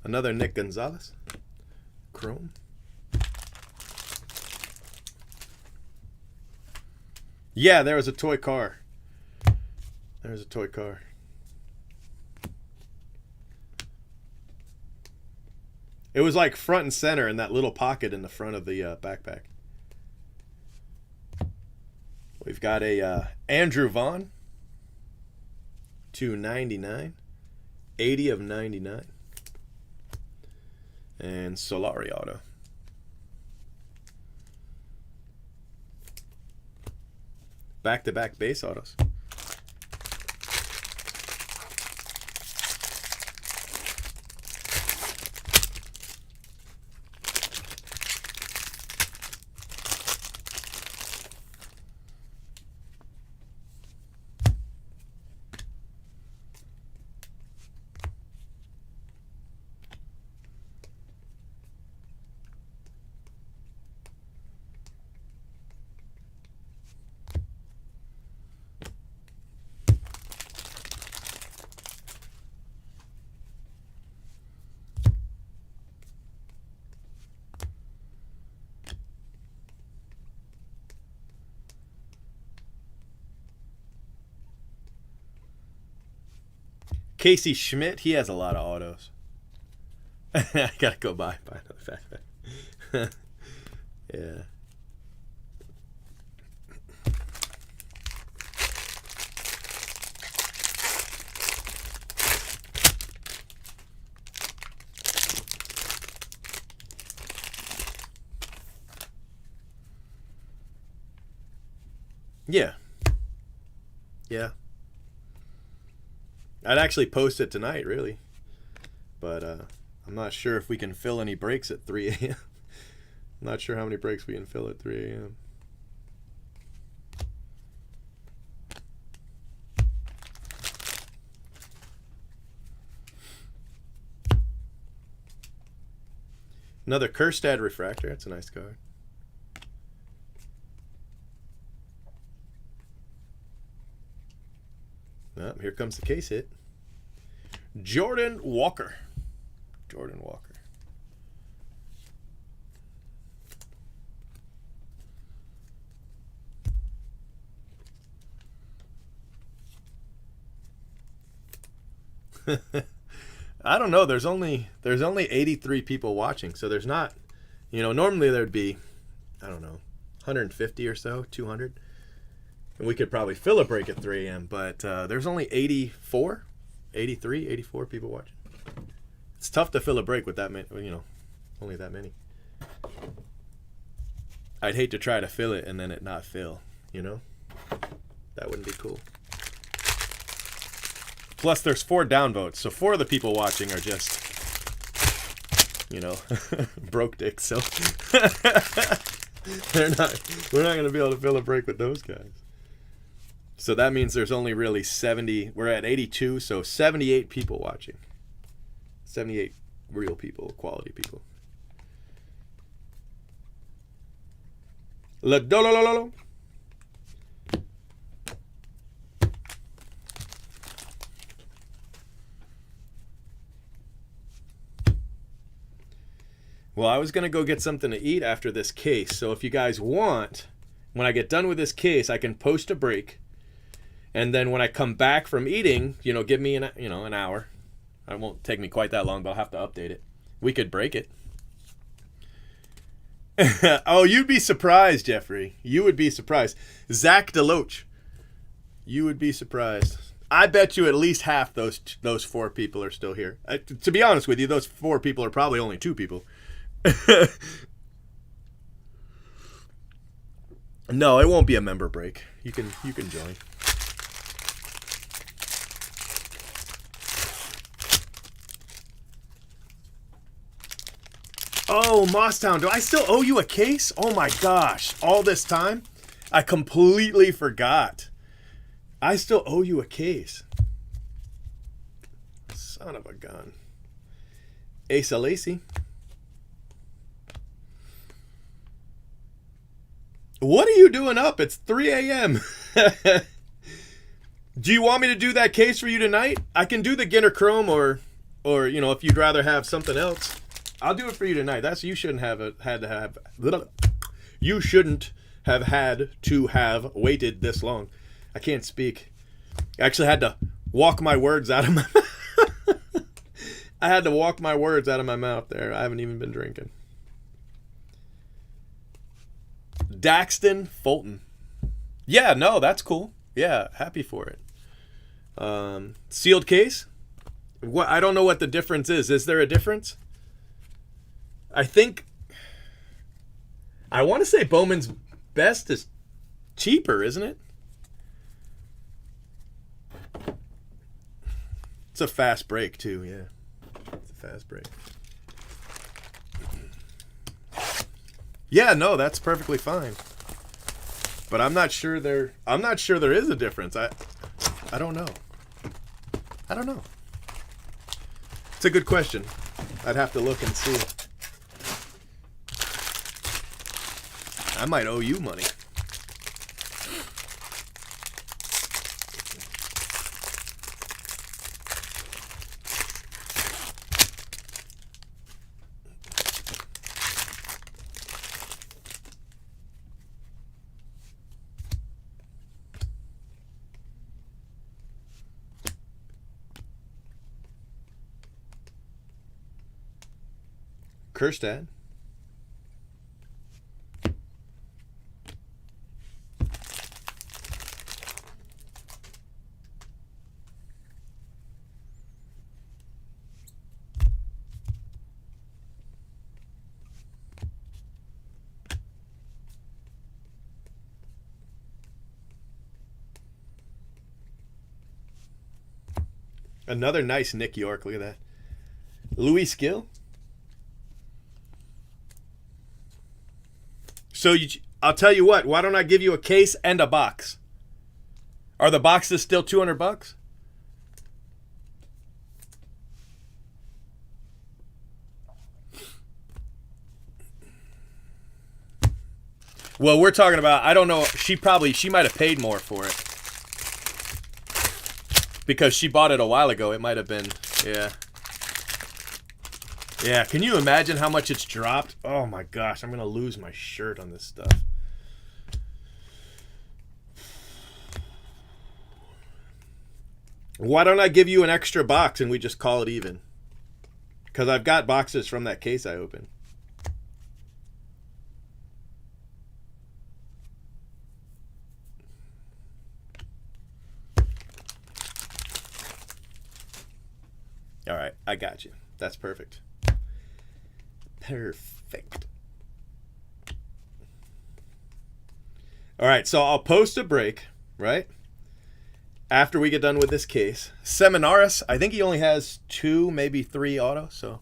Another Nick Gonzalez. Chrome. Yeah, there was a toy car. There's a toy car. It was like front and center in that little pocket in the front of the backpack. We've got a Andrew Vaughn. 299. 80 of 99. And Solari auto. Back-to-back base autos. Casey Schmidt, he has a lot of autos. I gotta go buy another backpack. Yeah. Yeah. Yeah. I'd actually post it tonight, really. But I'm not sure if we can fill any breaks at 3 a.m. I'm not sure how many breaks we can fill at 3 a.m. Another Kerstad Refractor. That's a nice card. Oh, here comes the case hit. Jordan Walker. Jordan Walker. I don't know. There's only 83 people watching, so there's not, you know, normally there'd be, I don't know, 150 or so, 200. And we could probably fill a break at 3 a.m., but there's only 84, 83, 84 people watching. It's tough to fill a break with that many, you know, only that many. I'd hate to try to fill it and then it not fill, you know? That wouldn't be cool. Plus, there's 4 downvotes, so 4 of the people watching are just, you know, broke dicks. So we're not going to be able to fill a break with those guys. So that means there's only really 70. We're at 82, so 78 people watching. 78 real people, quality people. La do lo lo lo lo. Well, I was going to go get something to eat after this case. So if you guys want, when I get done with this case, I can post a break. And then when I come back from eating, you know, give me an hour. It won't take me quite that long, but I'll have to update it. We could break it. Oh, you'd be surprised, Jeffrey. You would be surprised. Zach Deloach. You would be surprised. I bet you at least half those 4 people are still here. To be honest with you, those 4 people are probably only 2 people. No, it won't be a member break. You can join. Oh, Mosstown, do I still owe you a case? Oh my gosh, all this time? I completely forgot. I still owe you a case. Son of a gun. Asa Lacey. What are you doing up? It's 3 a.m. Do you want me to do that case for you tonight? I can do the Ginter Chrome or you know, if you'd rather have something else. I'll do it for you tonight. You shouldn't have had to have waited this long. I can't speak. I actually had to walk my words out of my I had to walk my words out of my mouth there. I haven't even been drinking. Daxton Fulton. Yeah, no, that's cool. Yeah, happy for it. Sealed case? What? I don't know what the difference is. Is there a difference? I want to say Bowman's Best is cheaper, isn't it? It's a fast break too, yeah. It's a fast break. Yeah, no, that's perfectly fine. But I'm not sure there is a difference. I don't know. I don't know. It's a good question. I'd have to look and see. I might owe you money. Kerstad. Another nice Nick York. Look at that. Louis Skill. So I'll tell you what. Why don't I give you a case and a box? Are the boxes still $200? Well, we're talking about, I don't know, she might have paid more for it. Because she bought it a while ago. It might have been, yeah. Yeah, can you imagine how much it's dropped? Oh my gosh, I'm going to lose my shirt on this stuff. Why don't I give you an extra box and we just call it even? Because I've got boxes from that case I opened. All right, I got you. That's perfect. Perfect. All right, so I'll post a break, right? After we get done with this case. Seminaris, I think he only has 2, maybe 3 auto, so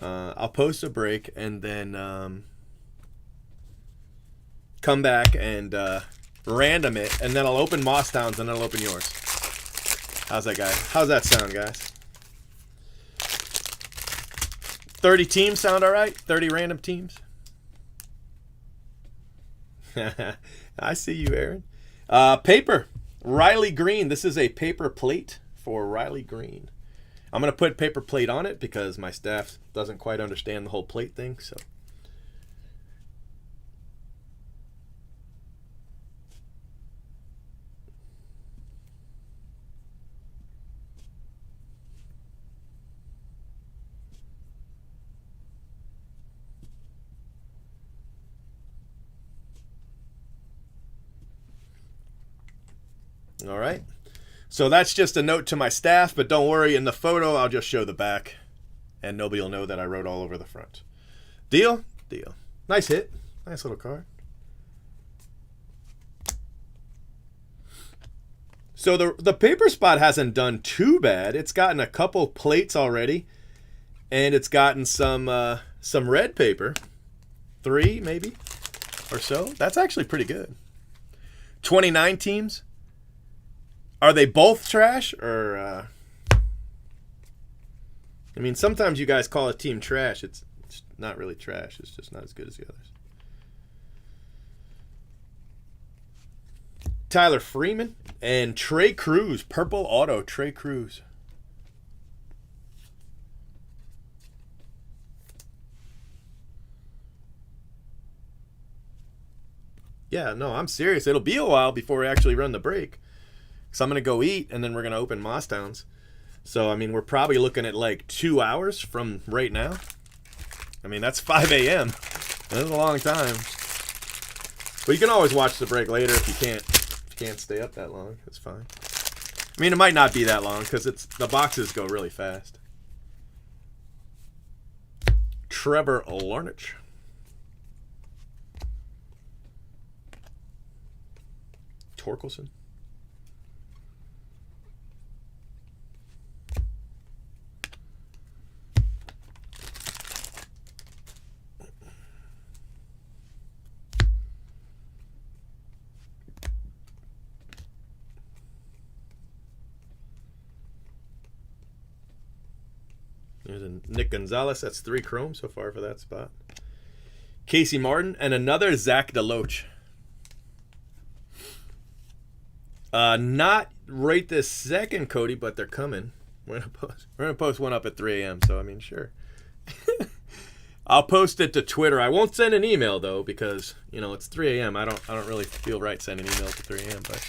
I'll post a break and then come back and random it, and then I'll open Moss Towns and then I'll open yours. How's that, guys? How's that sound, guys? 30 teams sound all right? 30 random teams? I see you, Aaron. Paper. Riley Green. This is a paper plate for Riley Green. I'm going to put paper plate on it because my staff doesn't quite understand the whole plate thing. So. All right. So that's just a note to my staff, but don't worry, in the photo, I'll just show the back, and nobody will know that I wrote all over the front. Deal? Deal. Nice hit. Nice little card. So the paper spot hasn't done too bad. It's gotten a couple plates already, and it's gotten some red paper. 3, maybe, or so. That's actually pretty good. 29 teams. Are they both trash, or... I mean, sometimes you guys call a team trash. It's not really trash. It's just not as good as the others. Tyler Freeman and Trey Cruz. Purple auto, Trey Cruz. Yeah, no, I'm serious. It'll be a while before we actually run the break. So I'm going to go eat, and then we're going to open Moss Towns. So, I mean, we're probably looking at like 2 hours from right now. I mean, that's 5 a.m. That's a long time. But you can always watch the break later if you can't stay up that long. That's fine. I mean, it might not be that long because the boxes go really fast. Trevor Larnach. Torkelson. There's a Nick Gonzalez. That's 3 chrome so far for that spot. Casey Martin and another Zach DeLoach. Not right this second, Cody, but they're coming. We're gonna post one up at 3 a.m. So I mean, sure. I'll post it to Twitter. I won't send an email though because you know it's 3 a.m. I don't really feel right sending emails at 3 a.m. But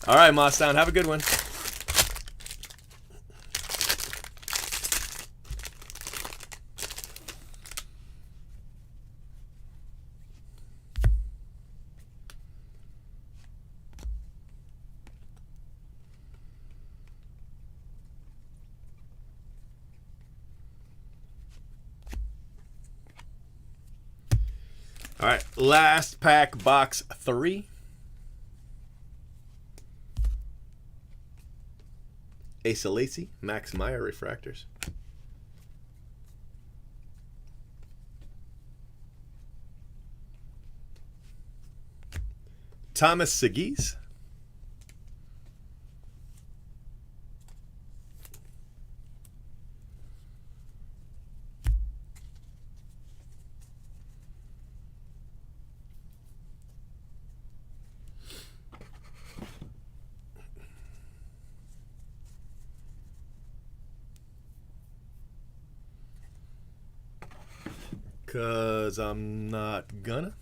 all right, Moss Town, have a good one. All right, last pack, box 3. Asa Lacy, Max Meyer refractors. Thomas Segis. 'Cause I'm not gonna.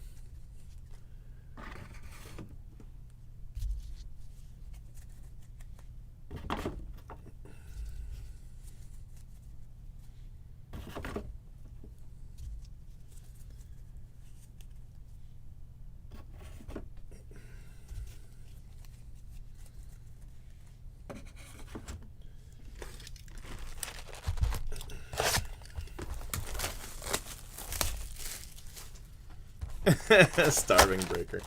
Starving breaker.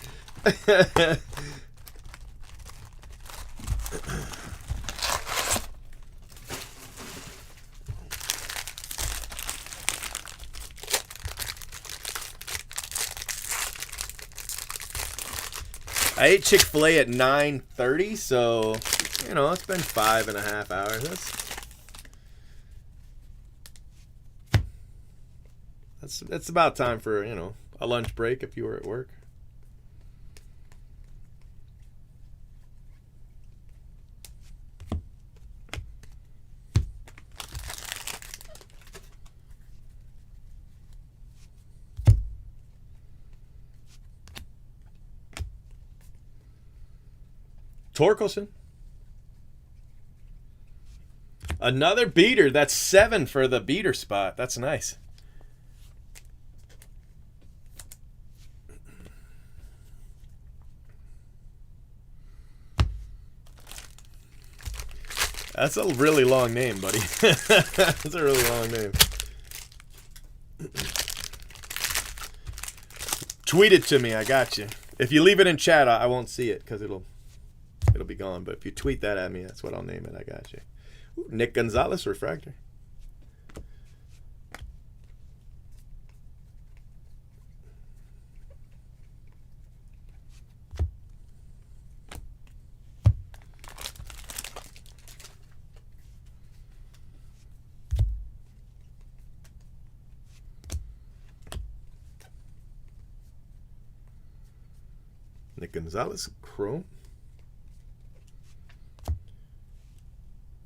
I ate Chick-fil-A at 9:30, so you know it's been 5.5 hours. That's about time for, you know, a lunch break if you were at work. Torkelson. Another beater. That's 7 for the beater spot. That's nice. That's a really long name, buddy. That's a really long name. Tweet it to me. I got you. If you leave it in chat, I won't see it because it'll be gone. But if you tweet that at me, that's what I'll name it. I got you. Ooh, Nick Gonzalez refractor. Nick Gonzalez, Chrome.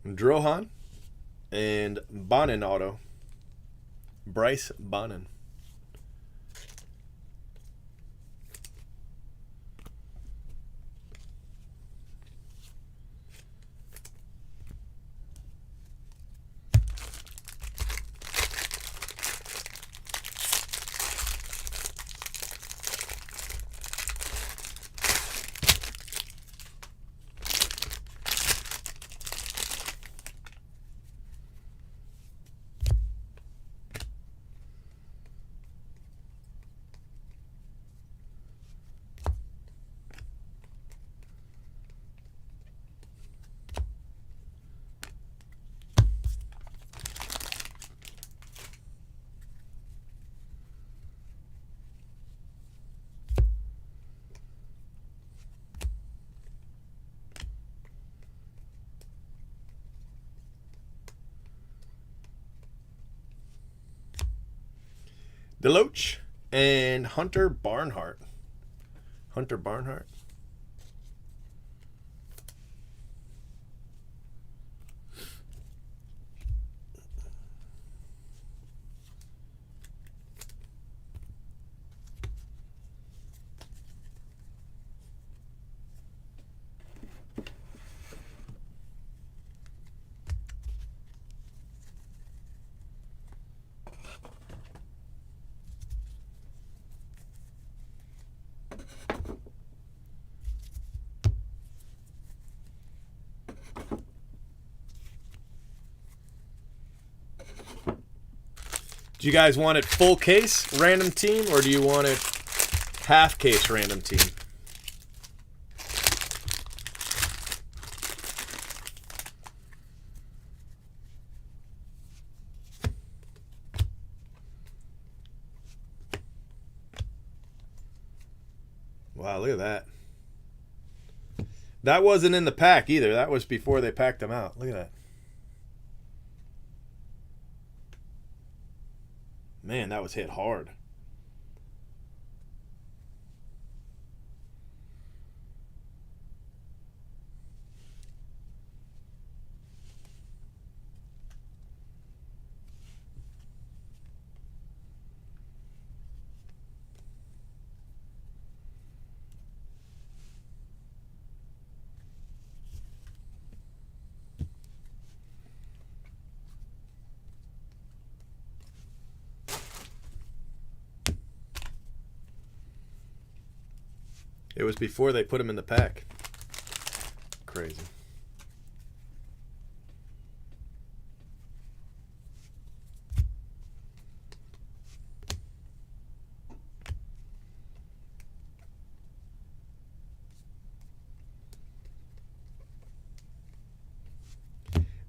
Drohan and Bonin auto. Bryce Bonin. Deloach and Hunter Barnhart. Hunter Barnhart. Do you guys want it full case random team, or do you want it half case random team? Wow, look at that. That wasn't in the pack either. That was before they packed them out. Look at that. Man, that was hit hard. It was before they put them in the pack. Crazy.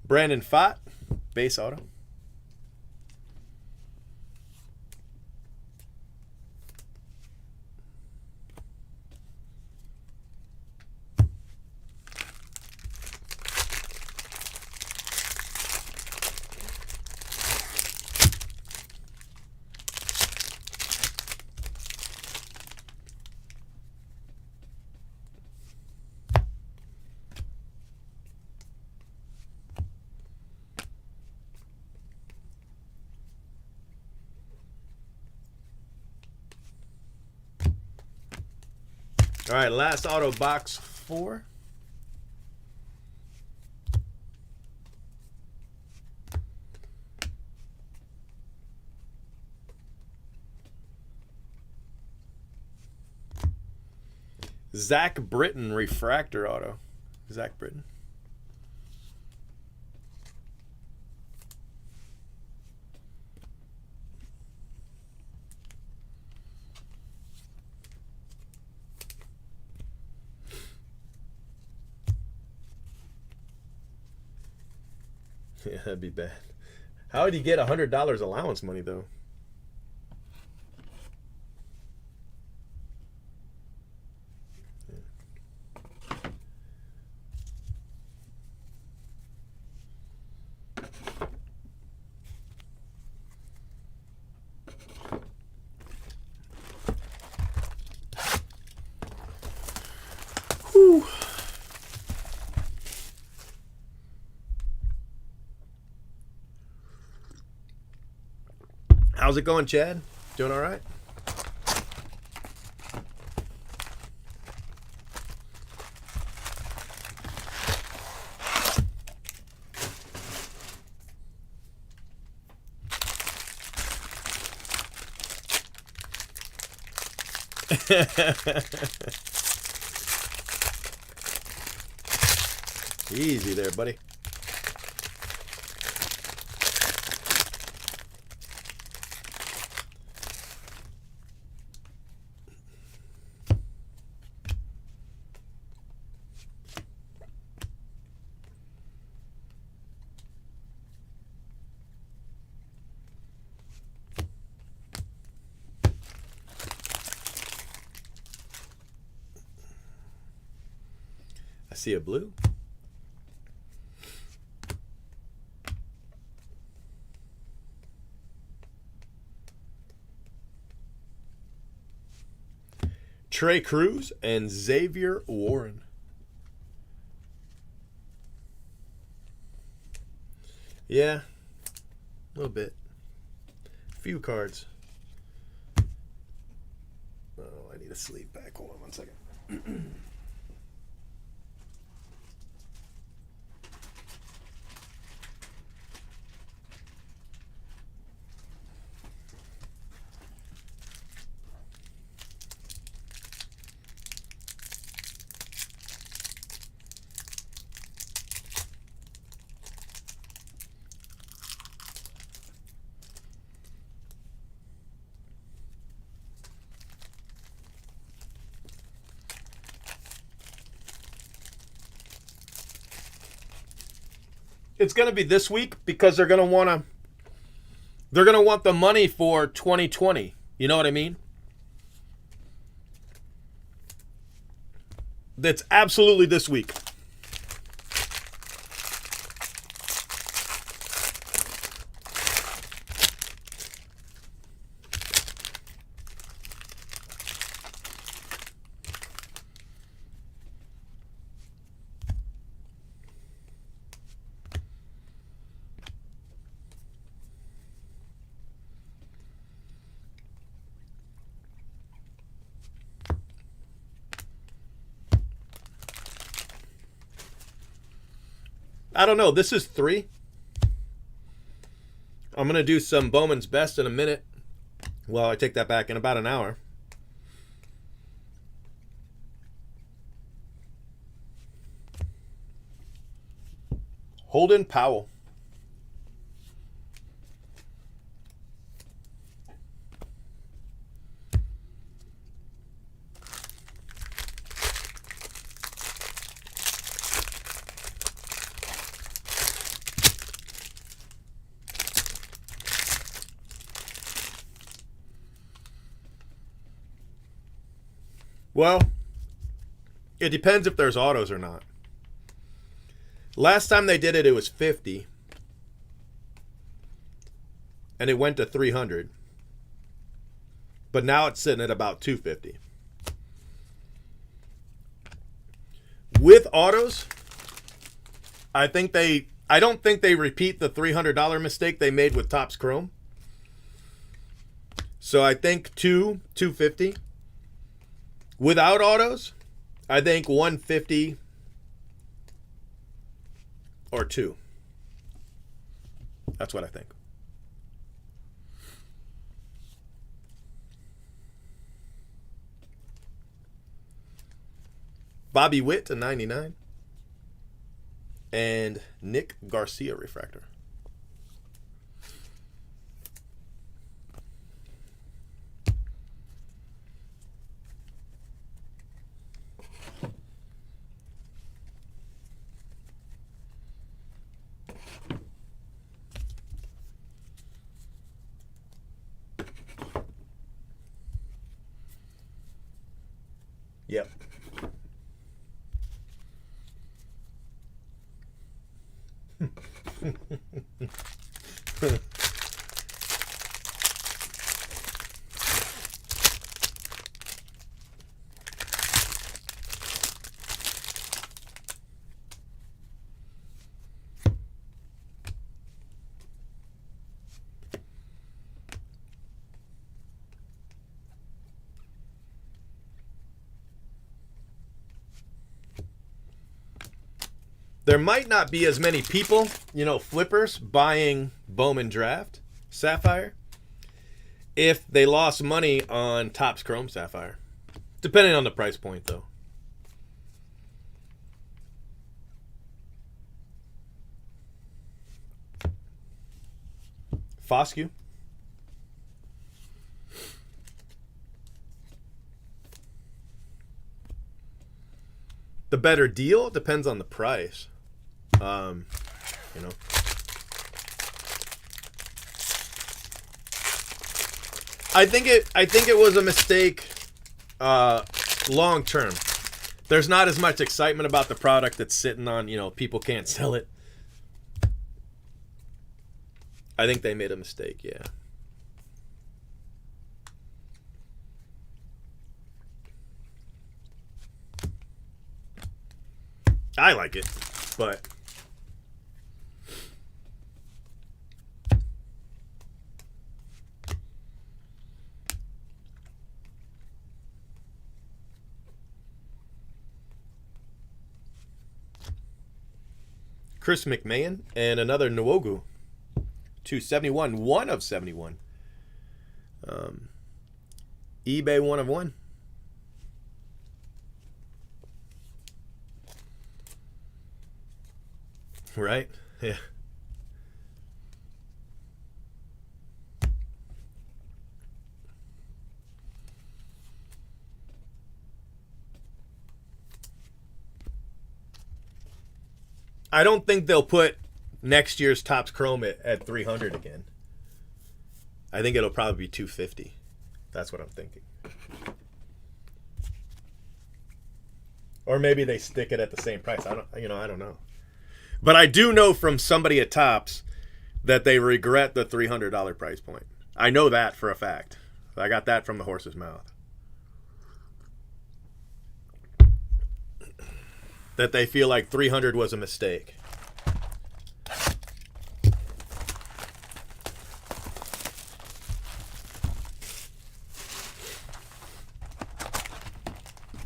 Brandon Fott, base auto. All right, last auto, box 4. Zach Britton refractor auto. Zach Britton. Yeah, that'd be bad. How would he get $100 allowance money, though? Whew. How's it going, Chad? Doing all right? Easy there, buddy. I see a blue. Trey Cruz and Xavier Warren. Yeah, a little bit. Few cards. Oh, I need a sleeve back. Hold on 1 second. It's going to be this week because they're going to want the money for 2020. You know what I mean? That's absolutely this week. I don't know. This is 3. I'm going to do some Bowman's Best in a minute. Well, I take that back, in about an hour. Holden Powell. Well, it depends if there's autos or not. Last time they did it, it was 50. And it went to 300. But now it's sitting at about 250. With autos, I don't think they repeat the $300 mistake they made with Topps Chrome. So I think 250. Without autos, I think 150 or 2. That's what I think. Bobby Witt to 99. And Nick Garcia refractor. Yep. There might not be as many people, flippers buying Bowman Draft Sapphire if they lost money on Topps Chrome Sapphire. Depending on the price point, though. Foscue. The better deal depends on the price. I think it was a mistake long term. There's not as much excitement about the product that's sitting on, people can't sell it. I think they made a mistake, yeah. I like it, but Chris McMahon and another Nwogu. 271, 1 of 71. eBay 1 of 1. Right? Yeah. I don't think they'll put next year's Topps Chrome at 300 again. I think it'll probably be 250. That's what I'm thinking. Or maybe they stick it at the same price. I don't know. But I do know from somebody at Topps that they regret the $300 price point. I know that for a fact. I got that from the horse's mouth. That they feel like 300 was a mistake.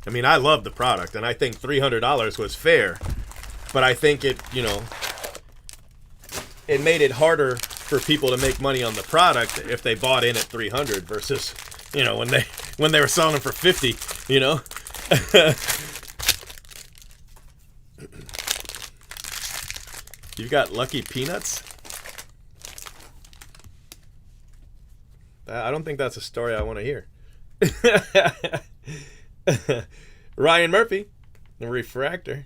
I mean, I love the product, and I think $300 was fair. But I think it made it harder for people to make money on the product if they bought in at 300 versus, when they were selling them for 50, You've got Lucky Peanuts? I don't think that's a story I want to hear. Ryan Murphy, the Refractor.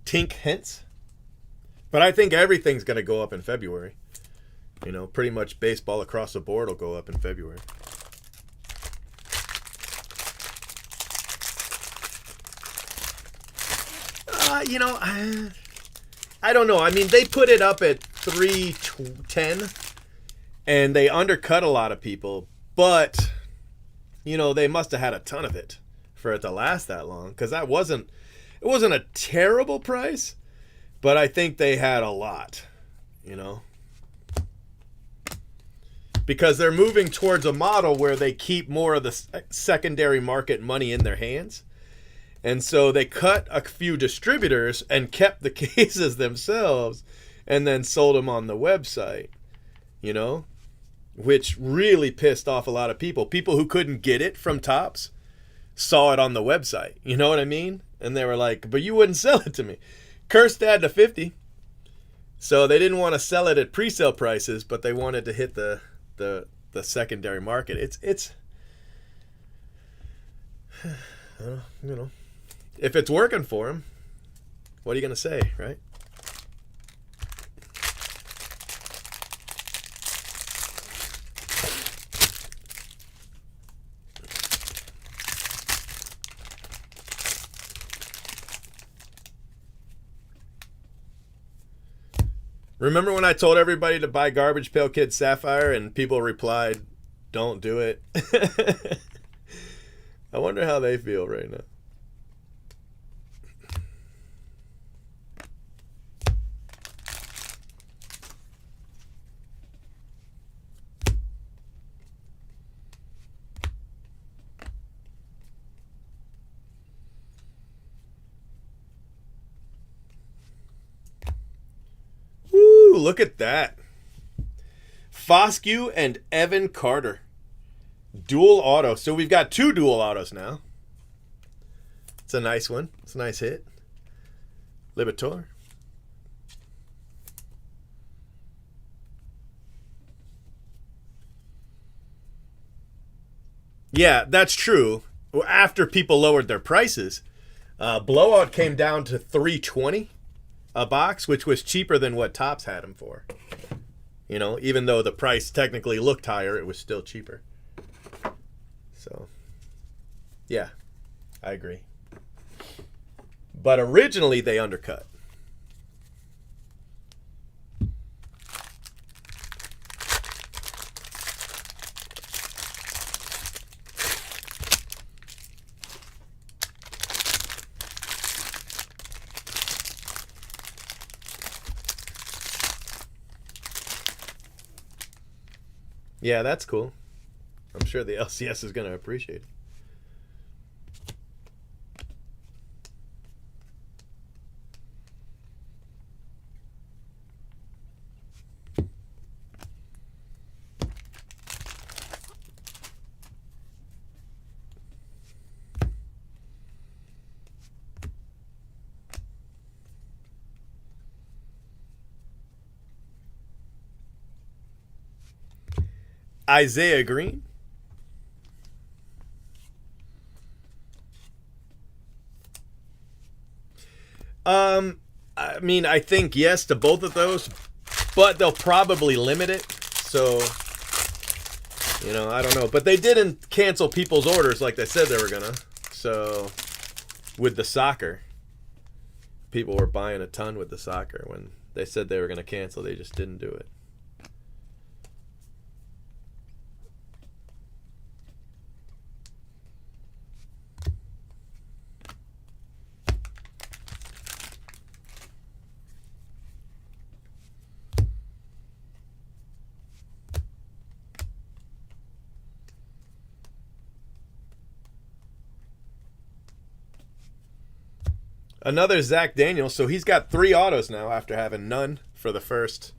Tink Hence. But I think everything's going to go up in February. You know, pretty much baseball across the board will go up in February. You know, I don't know. I mean, they put it up at 310 and they undercut a lot of people, but you know, they must have had a ton of it for it to last that long, because it wasn't a terrible price, but I think they had a lot, you know, because they're moving towards a model where they keep more of the secondary market money in their hands. And so they cut a few distributors and kept the cases themselves and then sold them on the website, you know, which really pissed off a lot of people. People who couldn't get it from Topps saw it on the website. You know what I mean? And they were like, but you wouldn't sell it to me. Cursed ad to 50. So they didn't want to sell it at pre-sale prices, but they wanted to hit the secondary market. It's you know, if it's working for them, what are you going to say, right? Remember when I told everybody to buy Garbage Pail Kid Sapphire and people replied, don't do it? I wonder how they feel right now. Woo, look at that. Foscue and Evan Carter. Dual auto. So we've got 2 dual autos now. It's a nice one. It's a nice hit. Libator. Yeah, that's true. After people lowered their prices, Blowout came down to $320 a box, which was cheaper than what Topps had them for. You know, even though the price technically looked higher, it was still cheaper. So, yeah, I agree. But originally they undercut. Yeah, that's cool. I'm sure the LCS is going to appreciate it. Isaiah Green. I mean, I think yes to both of those, but they'll probably limit it. So, you know, I don't know. But they didn't cancel people's orders like they said they were gonna. So, with the soccer, people were buying a ton with the soccer. When they said they were gonna cancel, they just didn't do it. Another Zach Daniels. So he's got 3 autos now after having none for the first,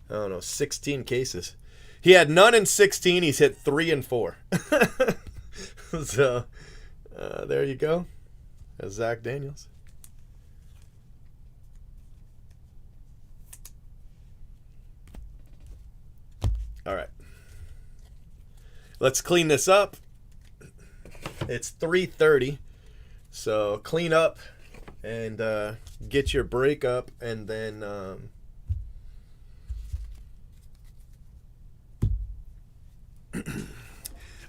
I don't know, 16 cases. He had none in 16. He's hit 3 and 4. So there you go. That's Zach Daniels. All right. Let's clean this up. It's 3:30. So clean up and get your break up, and then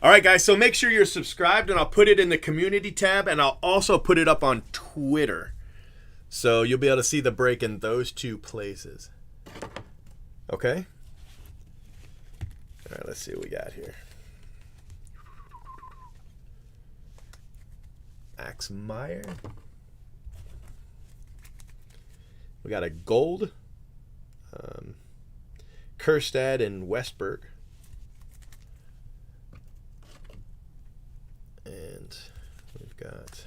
all right, guys, so make sure you're subscribed, and I'll put it in the community tab, and I'll also put it up on Twitter. So you'll be able to see the break in those 2 places. Okay? All right, let's see what we got here. Axmeyer. We got a gold. Kerstad and Westberg. And we've got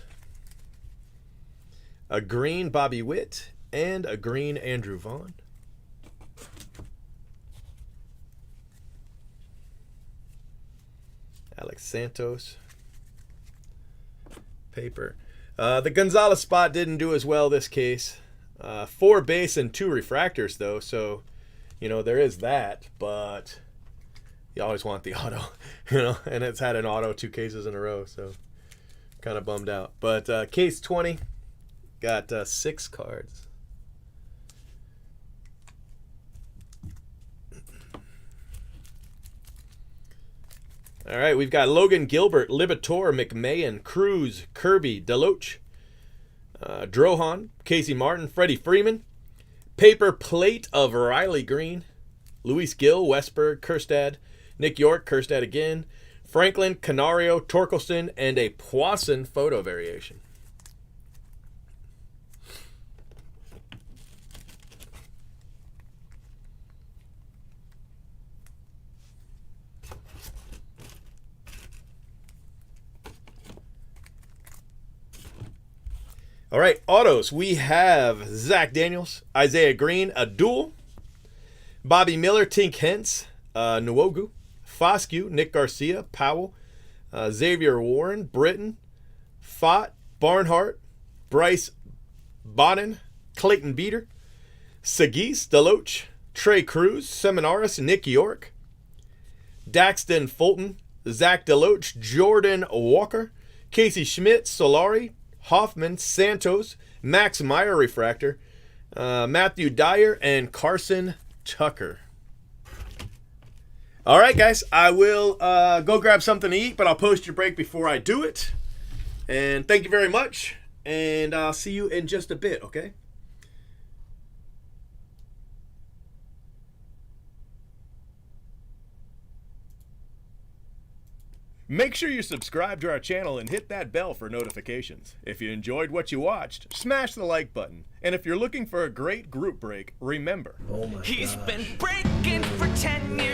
a green Bobby Witt and a green Andrew Vaughn. Alex Santos. Paper. The Gonzalez spot didn't do as well this case. 4 base and 2 refractors, though, so, you know, there is that, but you always want the auto, you know, and it's had an auto 2 cases in a row, so kind of bummed out. But case 20 got 6 cards. All right, we've got Logan Gilbert, Libator, McMahon, Cruz, Kirby, Deloach, Drohan, Casey Martin, Freddie Freeman, paper plate of Riley Green, Luis Gill, Westberg, Kerstad, Nick York, Kerstad again, Franklin, Canario, Torkelson, and a Poisson photo variation. All right, autos. We have Zach Daniels, Isaiah Green, a duel, Bobby Miller, Tink Hentz, Nwogu, Foscue, Nick Garcia, Powell, Xavier Warren, Britton, Fott, Barnhart, Bryce Bonin, Clayton Beater, Sagis, Deloach, Trey Cruz, Seminaris, Nick York, Daxton Fulton, Zach Deloach, Jordan Walker, Casey Schmidt, Solari, Hoffman, Santos, Max Meyer refractor, Matthew Dyer, and Carson Tucker. All right, guys, I will go grab something to eat, but I'll post your break before I do it. And thank you very much, and I'll see you in just a bit, okay? Make sure you subscribe to our channel and hit that bell for notifications. If you enjoyed what you watched, smash the like button. And if you're looking for a great group break, remember, He's been breaking for 10 years.